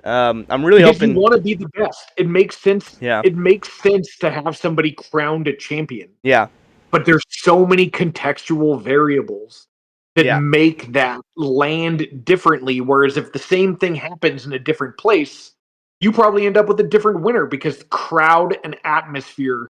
I'm really Because hoping. you want to be the best. It makes sense. Yeah. It makes sense to have somebody crowned a champion. Yeah. But there's so many contextual variables that Yeah. make that land differently. Whereas if the same thing happens in a different place, you probably end up with a different winner because crowd and atmosphere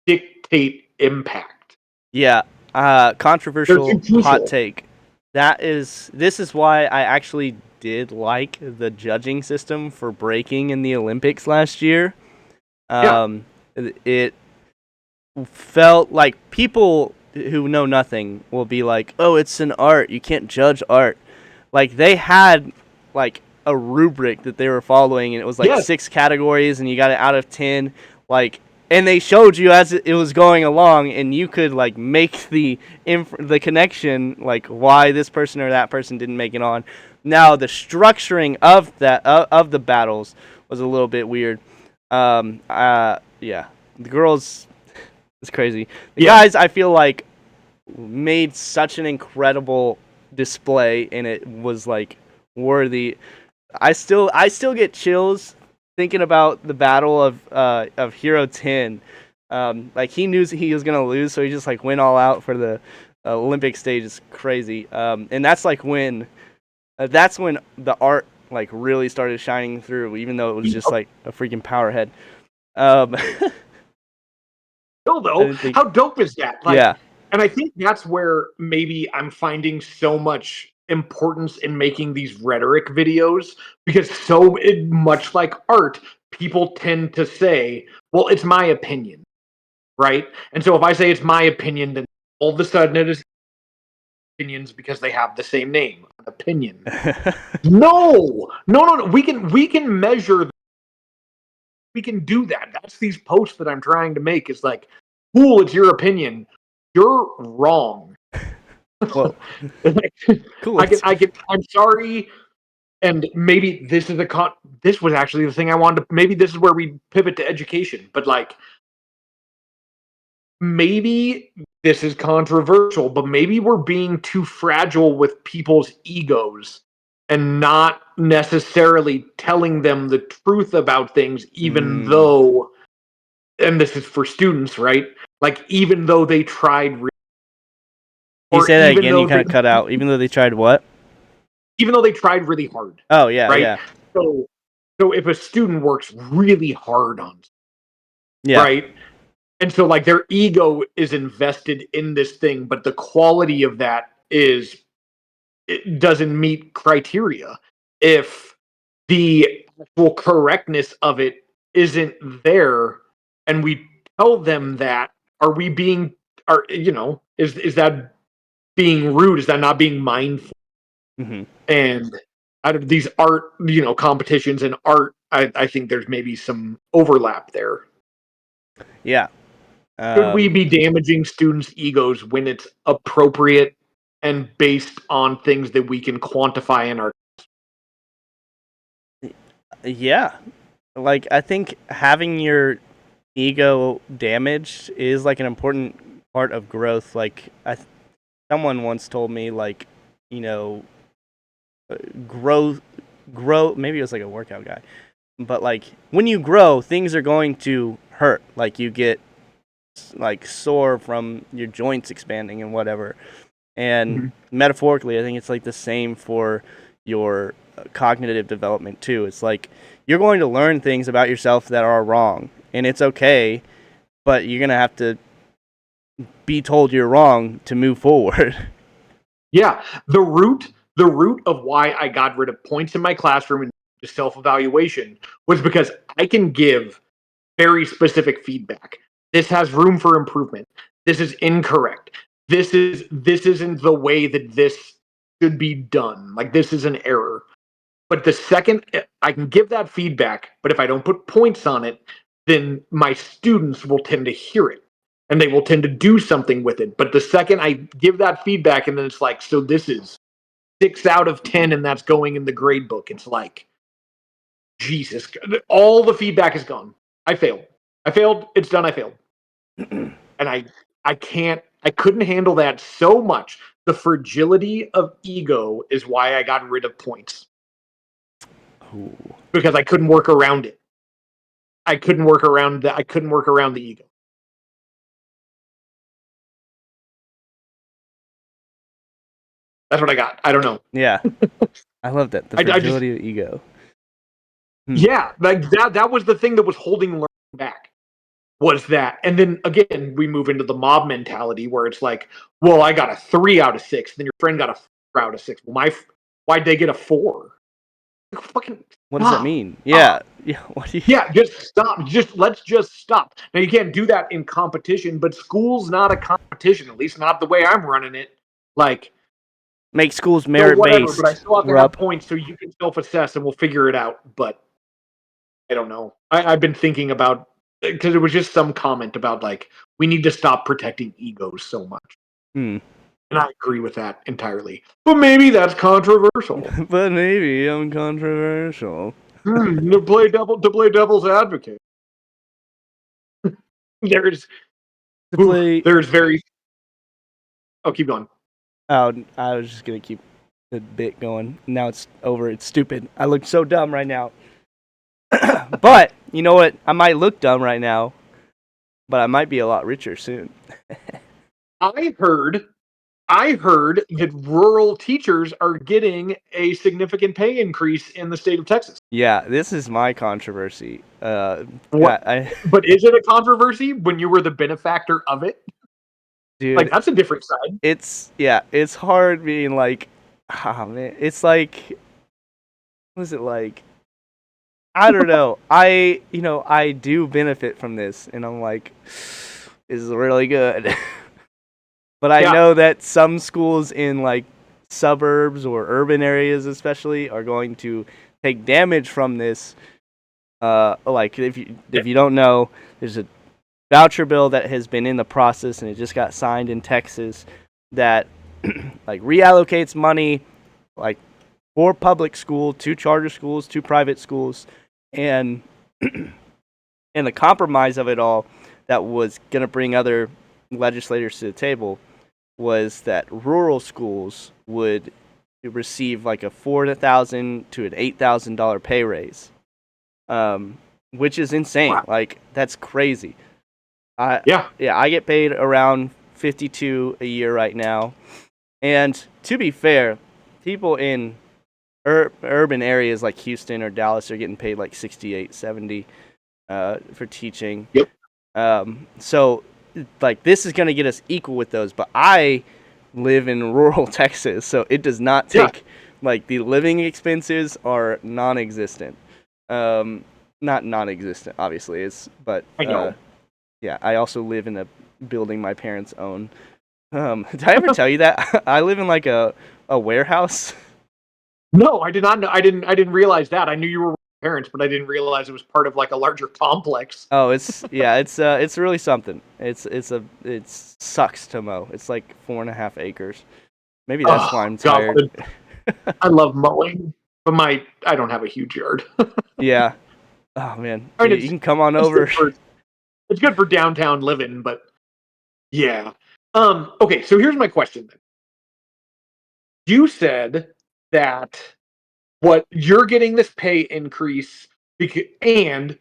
dictate impact. Yeah. They're Controversial too hot crucial. take. This is why I actually did like the judging system for breaking in the Olympics last year. Yeah. It felt like people who know nothing will be like, "Oh, it's an art. You can't judge art." Like they had like a rubric that they were following, and it was like Yes. 6 categories, and you got it out of 10. Like, and they showed you as it was going along, and you could like make the connection, like why this person or that person didn't make it on. Now the structuring of that of the battles was a little bit weird. Yeah, the girls. It's crazy. The guys, I feel like, made such an incredible display, and it was like worthy. I still get chills thinking about the battle of Hero 10. Like he knew he was gonna lose, so he just like went all out for the Olympic stage. It's crazy. And that's like when the art like really started shining through, even though it was just like a freaking powerhead. Still though, how dope is that? Like, Yeah. and I think that's where maybe I'm finding so much importance in making these rhetoric videos because much like art, people tend to say, well, it's my opinion, right? And so if I say it's my opinion, then all of a sudden it is opinions because they have the same name, an opinion. No. We can measure. We can do that. That's these posts that I'm trying to make. Is like, cool, it's your opinion. You're wrong. Well, cool. I'm sorry. And maybe this is this was actually the thing I wanted to, maybe this is where we pivot to education, but like, maybe this is controversial, but maybe we're being too fragile with people's egos and not necessarily telling them the truth about things, even though, and this is for students, right? Like, even though they tried. Can you say that again? You kind of cut out. Even though they tried what? Even though they tried really hard. Oh, yeah, right? yeah. So if a student works really hard on, right? And so like their ego is invested in this thing, but the quality of that it doesn't meet criteria. If the actual correctness of it isn't there, and we tell them that, is that being rude? Is that not being mindful? Mm-hmm. And out of these art, competitions and art, I think there's maybe some overlap there. Yeah. Should we be damaging students' egos when it's appropriate and based on things that we can quantify in our? Yeah. Like, I think having your ego damaged is like an important part of growth. Like, someone once told me, like, you know, grow. Maybe it was like a workout guy, but like when you grow, things are going to hurt. Like you get like sore from your joints expanding and whatever. And metaphorically, I think it's like the same for your cognitive development too. It's like you're going to learn things about yourself that are wrong, and it's okay, but you're gonna have to be told you're wrong to move forward. Yeah, the root of why I got rid of points in my classroom and self-evaluation was because I can give very specific feedback. This has room for improvement. This is incorrect. This isn't the way that this should be done. Like this is an error. But the second I can give that feedback, but if I don't put points on it, then my students will tend to hear it and they will tend to do something with it. But the second I give that feedback and then it's like, so this is 6 out of 10 and that's going in the grade book. It's like, Jesus, all the feedback is gone. I failed. It's done. I failed. And I couldn't handle that so much. The fragility of ego is why I got rid of points. Ooh. Because I couldn't work around it. I couldn't work around the ego. That's what I got. I don't know. Yeah. I love that. The fragility of ego. Yeah, like that was the thing that was holding learning back. Was that, and then again we move into the mob mentality where it's like, well, I got a 3 out of 6, then your friend got a 4 out of 6. Well, why'd they get a 4? Fucking what does that mean? Yeah. What do you... Yeah, just stop. Let's just stop. Now you can't do that in competition, but school's not a competition, at least not the way I'm running it. Like, make schools merit based. But I still have to have points so you can self-assess and we'll figure it out. But I don't know. I've been thinking about, because it was just some comment about like we need to stop protecting egos so much. And I agree with that entirely. But maybe that's controversial. But maybe I'm controversial. To play devil's advocate. There's very. Oh, keep going. Oh, I was just gonna keep the bit going. Now it's over. It's stupid. I look so dumb right now. But you know what? I might look dumb right now, but I might be a lot richer soon. I heard that rural teachers are getting a significant pay increase in the state of Texas. Yeah, this is my controversy. But is it a controversy when you were the benefactor of it? Dude, like that's a different side. It's hard being like, oh man, it's like, what is it like? I don't know. I do benefit from this, and I'm like, this is really good. But I know that some schools in like suburbs or urban areas especially are going to take damage from this. Like if you don't know, there's a voucher bill that has been in the process and it just got signed in Texas that like reallocates money like for public school to charter schools to private schools, and and the compromise of it all that was going to bring other legislators to the table was that rural schools would receive like a $4,000 to an $8,000 pay raise, which is insane. Wow. Like that's crazy. I get paid around $52 a year right now, and to be fair, people in urban areas like Houston or Dallas are getting paid like $68, $70 for teaching. Yep. So like this is going to get us equal with those, but I live in rural Texas, so it does not take like the living expenses are non-existent. Not non-existent, obviously. I know. Yeah, I also live in a building my parents own. Did I ever tell you that? I live in like a warehouse. No, I did not know. I didn't realize that. I knew you were parents, but I didn't realize it was part of like a larger complex. Oh, it's really something. It sucks to mow. It's like 4.5 acres. Maybe that's why Oh I'm God, tired. I love mowing, but I don't have a huge yard. Yeah. Oh man, I mean, dude, you can come on it's over. it's good for downtown living, but yeah. Okay, so here's my question then. You said that what you're getting this pay increase and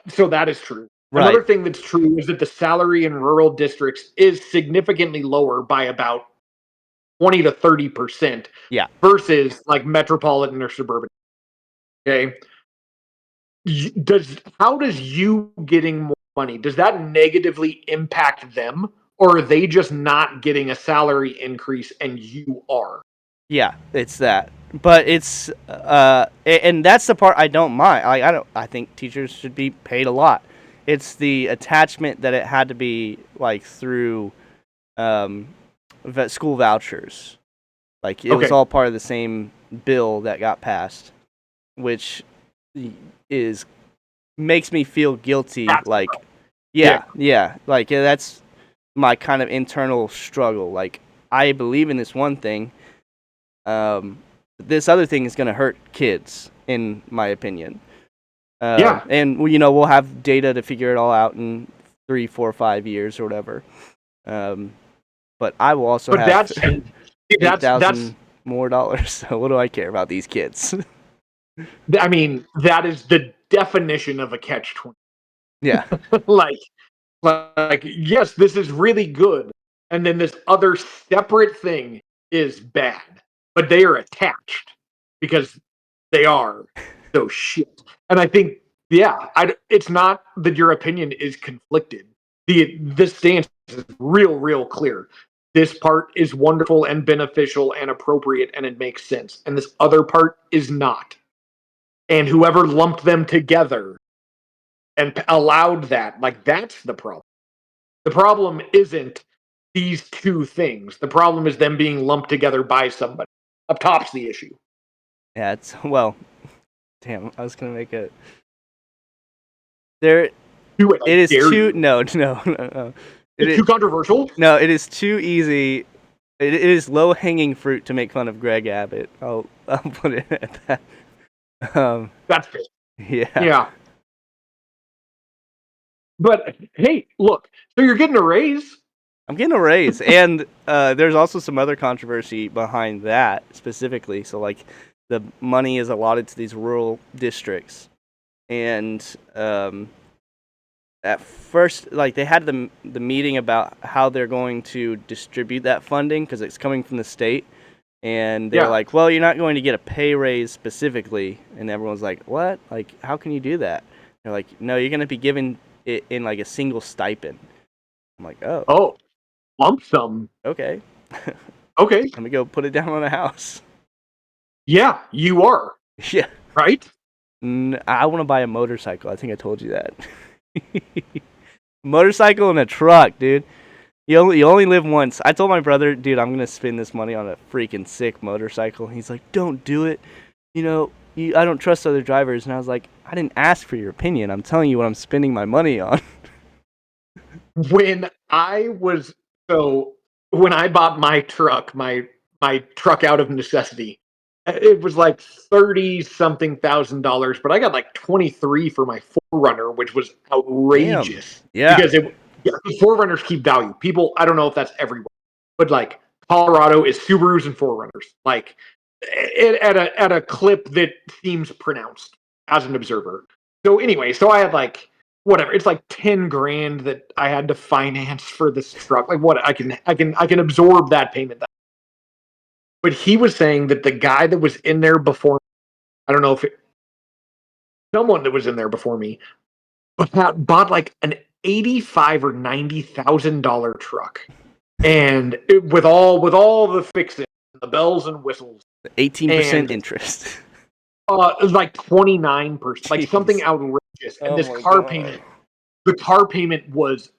so that is true. Another Right. thing that's true is that the salary in rural districts is significantly lower by about 20 to 30% Yeah. versus like metropolitan or suburban. Okay. How does you getting more money, does that negatively impact them, or are they just not getting a salary increase and you are? Yeah, it's that. But it's and that's the part I don't mind. I think teachers should be paid a lot. It's the attachment that it had to be like through um school vouchers. Like it was Okay. all part of the same bill that got passed, which is makes me feel guilty. That's the Like, problem. Yeah. yeah, like that's my kind of internal struggle. Like, I believe in this one thing. Um, this other thing is going to hurt kids, in my opinion. Yeah. And we'll have data to figure it all out in 3, 4, 5 years or whatever. Um, but I will also But have that's $8,000 more dollars. So what do I care about these kids? I mean, that is the definition of a catch 20. Yeah, like yes, this is really good, and then this other separate thing is bad, but they are attached because they are so shit. And I think, yeah, it's not that your opinion is conflicted. This stance is real clear. This part is wonderful and beneficial and appropriate and it makes sense, and this other part is not. And whoever lumped them together and allowed that, like, that's the problem. The problem isn't these two things. The problem is them being lumped together by somebody. Up top's the issue. yeah. It's well, damn. I was gonna make a there. Do it. I It is dare too you. no. It's too controversial. No, it is too easy. It is low hanging fruit to make fun of Greg Abbott. I'll put it at that. That's fair. Yeah. Yeah. But hey, look, so you're getting a raise. I'm getting a raise, and there's also some other controversy behind that specifically. So, like, the money is allotted to these rural districts, and at first, like, they had the meeting about how they're going to distribute that funding because it's coming from the state, and they're Yeah. like, "Well, you're not going to get a pay raise specifically," and everyone's like, "What? Like, how can you do that?" They're like, "No, you're going to be given it in like a single stipend." I'm like, "Oh, Oh, lump sum. okay." Okay. Let me go put it down on a house. Yeah, you are. Yeah. Right? I want to buy a motorcycle. I think I told you that. Motorcycle and a truck, dude. You only live once. I told my brother, dude, I'm gonna spend this money on a freaking sick motorcycle. He's like, don't do it. I don't trust other drivers. And I was like, I didn't ask for your opinion. I'm telling you what I'm spending my money on. When I was when I bought my truck, my truck out of necessity, it was like 30 something $1,000, but I got like 23 for my Forerunner, which was Damn. outrageous Yeah. because Forerunners keep value. People, I don't know if that's everywhere, but like Colorado is Subarus and Forerunners, like at a clip that seems pronounced as an observer. So anyway, so I had like whatever. It's like 10 grand that I had to finance for this truck. Like what I can absorb that payment. But he was saying that the guy that was in there before, I don't know if someone that was in there before me, bought like an 85 or $90,000 truck, and with all the fixings, the bells and whistles, 18% and interest. like 29%, like something Jeez. outrageous. And Oh this my car god. payment, the car payment was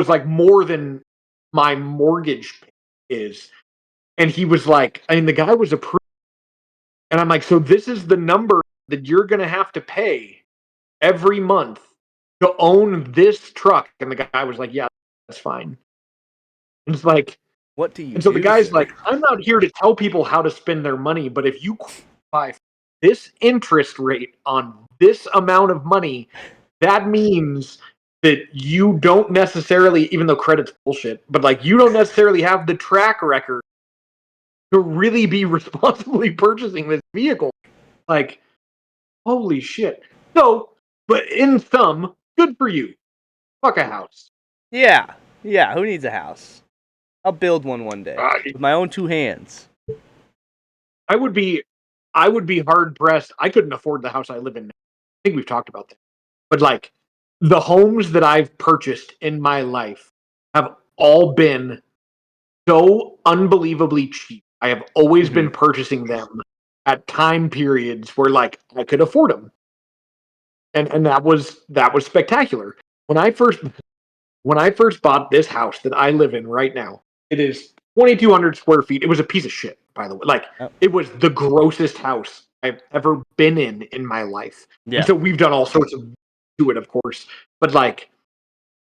like more than my mortgage is. And he was like, I mean, the guy was approved. And I'm like, so this is the number that you're going to have to pay every month to own this truck. And the guy was like, yeah, that's fine. And it's like, What do you and so the do, guy's sir? like, I'm not here to tell people how to spend their money, but if you qualify for this interest rate on this amount of money, that means that you don't necessarily, even though credit's bullshit, but like you don't necessarily have the track record to really be responsibly purchasing this vehicle. Like, holy shit. So, but in sum, good for you. Fuck a house. Yeah. Who needs a house? I'll build one day with my own 2 hands. I would be hard pressed. I couldn't afford the house I live in now. I think we've talked about that. But like the homes that I've purchased in my life have all been so unbelievably cheap. I have always been purchasing them at time periods where like I could afford them. And that was spectacular. When I first bought this house that I live in right now, it is 2,200 square feet. It was a piece of shit, by the way. Like, it was the grossest house I've ever been in my life. Yeah. And so we've done all sorts of to it, of course. But like,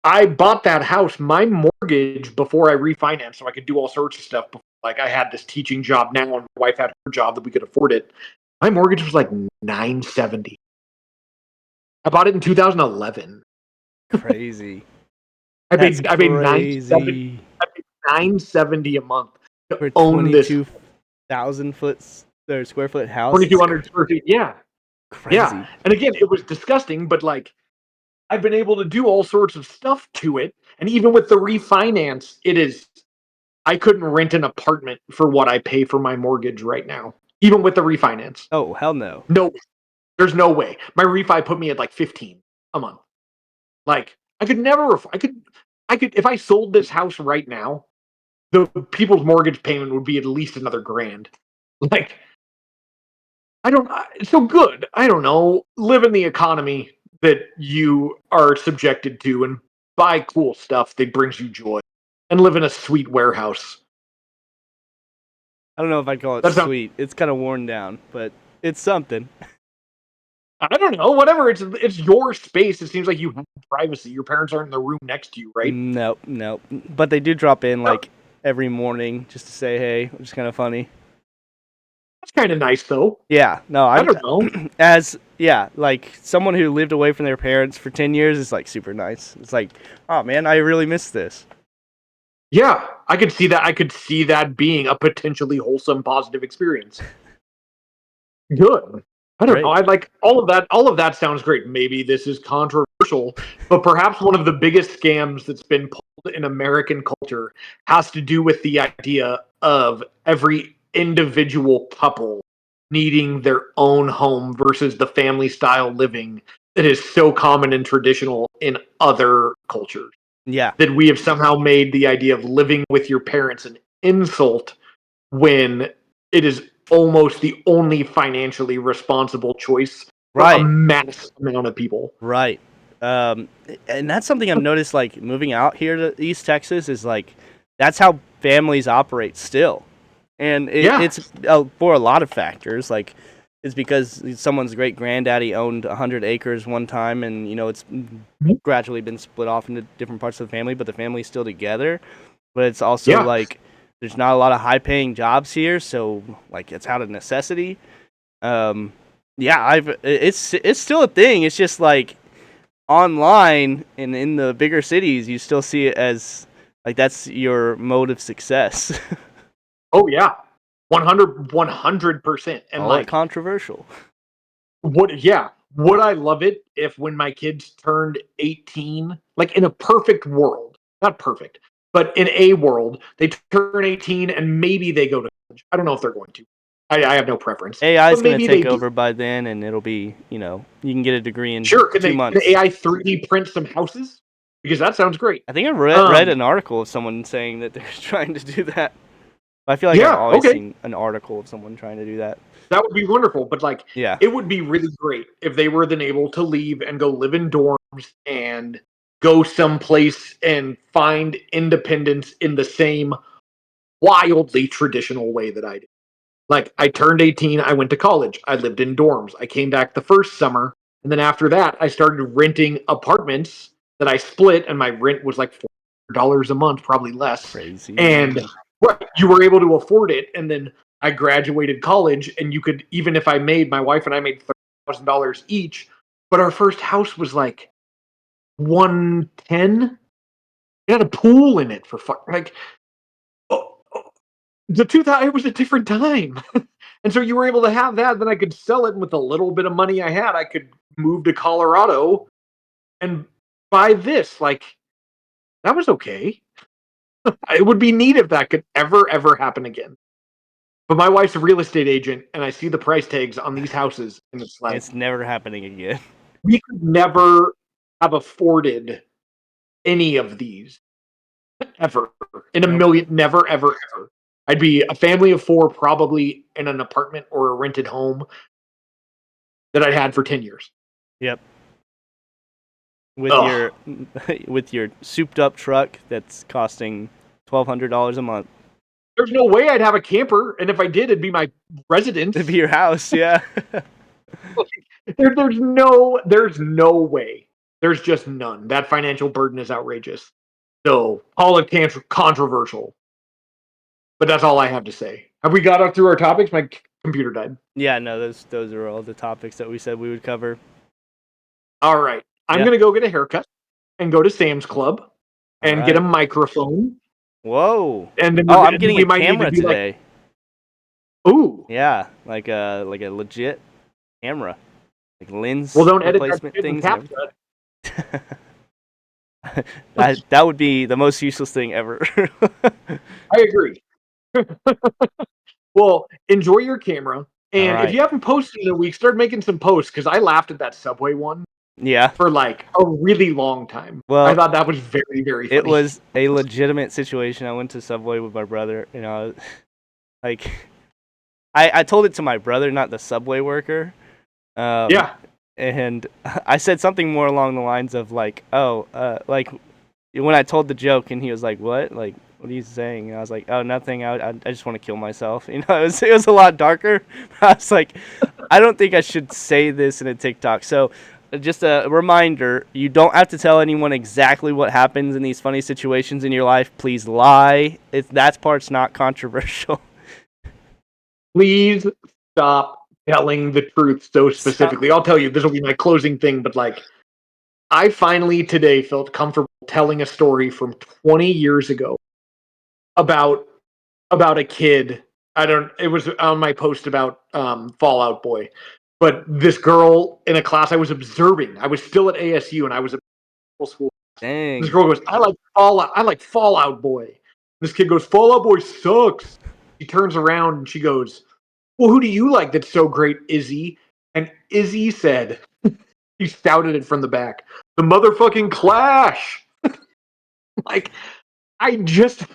I bought that house, my mortgage before I refinanced, so I could do all sorts of stuff. Like, I had this teaching job now, and my wife had her job that we could afford it. My mortgage was like $970. I bought it in 2011. Crazy. I That's paid crazy. $970 a month to For own this 22,000 square foot house. 2,200 square feet. Yeah, Crazy. yeah. And again, it was disgusting, but like I've been able to do all sorts of stuff to it, and even with the refinance, it is. I couldn't rent an apartment for what I pay for my mortgage right now, even with the refinance. Oh, hell no. No, there's no way. My refi put me at like 15 a month. Like I could never. I could if I sold this house right now, the people's mortgage payment would be at least another grand. Like, I don't. It's so good. I don't know. Live in the economy that you are subjected to, and buy cool stuff that brings you joy, and live in a sweet warehouse. I don't know if I'd call it That's sweet. It's kind of worn down, but it's something. I don't know. Whatever. It's your space. It seems like you have privacy. Your parents aren't in the room next to you, right? Nope. But they do drop in like every morning just to say hey, which is kind of funny. That's kind of nice, though. Yeah. No, I don't know. Like someone who lived away from their parents for 10 years is like super nice. It's like, oh man, I really miss this. Yeah, I could see that. I could see that being a potentially wholesome, positive experience. Good. I don't know. I like all of that. All of that sounds great. Maybe this is controversial, but perhaps one of the biggest scams that's been pulled in American culture has to do with the idea of every individual couple needing their own home versus the family style living that is so common and traditional in other cultures. Yeah. That we have somehow made the idea of living with your parents an insult when it is almost the only financially responsible choice for a mass amount of people. Right. And that's something I've noticed, like, moving out here to East Texas is, like, that's how families operate still. And it's for a lot of factors. Like, it's because someone's great-granddaddy owned 100 acres one time, and, you know, it's gradually been split off into different parts of the family, but the family's still together. But it's also, like, there's not a lot of high-paying jobs here, so, like, it's out of necessity. It's still a thing. It's just, like, online and in the bigger cities, you still see it as, like, that's your mode of success. Oh, yeah. 100%. And all like controversial. Would I love it if when my kids turned 18, like in a perfect world, not perfect, but in a world, they turn 18 and maybe they go to college. I don't know if they're going to. I have no preference. AI is going to take over by then, and it'll be, you know, you can get a degree in 2 months. Can AI 3D print some houses? Because that sounds great. I think I read an article of someone saying that they're trying to do that. I feel like I've always seen an article of someone trying to do that. That would be wonderful, but like, it would be really great if they were then able to leave and go live in dorms and go someplace and find independence in the same wildly traditional way that I do. Like, I turned 18, I went to college, I lived in dorms, I came back the first summer, and then after that, I started renting apartments that I split, and my rent was like $400 a month, probably less. Crazy. And you were able to afford it, and then I graduated college, and you could, even if my wife and I made $30,000 each, but our first house was like 110. It had a pool in it for like, the 2000, it was a different time. And so you were able to have that, then I could sell it, and with a little bit of money I had, I could move to Colorado and buy this. Like, that was okay. It would be neat if that could ever happen again. But my wife's a real estate agent, and I see the price tags on these houses, and it's like, It's never happening again. we could never have afforded any of these ever in a million. Never, ever. I'd be a family of 4, probably in an apartment or a rented home that I had for 10 years. Yep. With your souped up truck that's costing $1,200 a month. There's no way I'd have a camper, and if I did, it'd be my residence. It'd be your house, yeah. There's no way. There's just none. That financial burden is outrageous. So, all it controversial. But that's all I have to say. Have we got up through our topics? My computer died. Yeah, no, those are all the topics that we said we would cover. All right. I'm going to go get a haircut and go to Sam's Club and get a microphone. Whoa. And then I'm getting a camera today. Like, ooh. Yeah, like a legit camera. Like lens don't edit replacement that things. That would be the most useless thing ever. I agree. Well, enjoy your camera. And if you haven't posted in a week, start making some posts, because I laughed at that Subway one. Yeah. For like a really long time. Well, I thought that was very, very funny. It was a legitimate situation. I went to Subway with my brother, and I told it to my brother, not the Subway worker. Yeah. And I said something more along the lines of like, like when I told the joke, and he was like, "What? Like, what are you saying?" And I was like, "Oh, nothing. I just want to kill myself." You know, it was a lot darker. I was like, I don't think I should say this in a TikTok. So, just a reminder: you don't have to tell anyone exactly what happens in these funny situations in your life. Please lie. That part's not controversial. Please stop telling the truth so specifically. I'll tell you, this will be my closing thing, but like, I finally today felt comfortable telling a story from 20 years ago about a kid. It was on my post about Fall Out Boy, but this girl in a class I was observing. I was still at ASU, and I was at school. Dang. This girl goes, I like Fall Out Boy. This kid goes, Fall Out Boy sucks. She turns around and she goes, well, who do you like that's so great, Izzy? And Izzy said, he shouted it from the back, the motherfucking Clash. Like, I just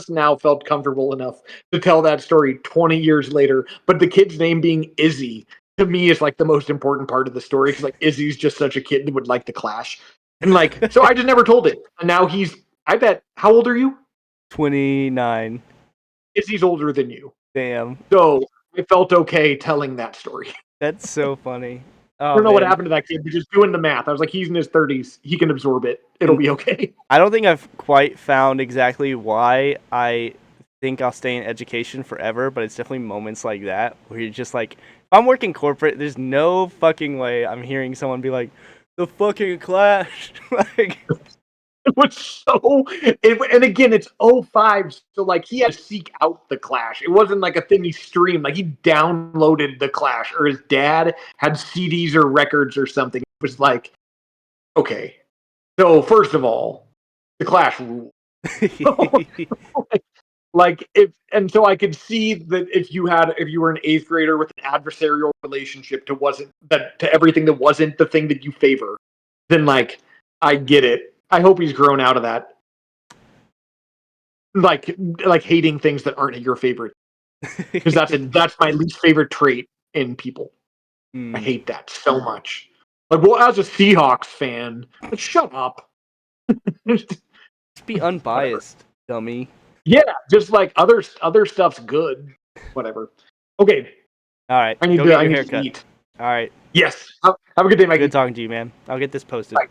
now felt comfortable enough to tell that story 20 years later. But the kid's name being Izzy, to me, is like the most important part of the story, because like Izzy's just such a kid that would like the Clash. And like, so I just never told it. And now I bet, how old are you? 29. Izzy's older than you. Damn. So I felt okay telling that story. That's so funny. I don't know what happened to that kid, but just doing the math, I was like, he's in his 30s. He can absorb it. It'll be okay. I don't think I've quite found exactly why I think I'll stay in education forever, but it's definitely moments like that where you're just like, if I'm working corporate, there's no fucking way I'm hearing someone be like, the fucking Clash. Like, it was and again, it's 05, so like he had to seek out the Clash. It wasn't like a thing he streamed. Like, he downloaded the Clash, or his dad had CDs or records or something. It was like, okay. So first of all, the Clash rule. So I could see that if you were an 8th grader with an adversarial relationship to everything that wasn't the thing that you favor, then like, I get it. I hope he's grown out of that. Like hating things that aren't your favorite. Because that's my least favorite trait in people. I hate that so much. Like, well, as a Seahawks fan, shut up. Just be unbiased, dummy. Yeah, just like other stuff's good. Whatever. Okay, All right. I need go to. get I your need haircut. to eat. All right. Yes. Have a good day, Mikey. Good talking to you, man. I'll get this posted. Bye.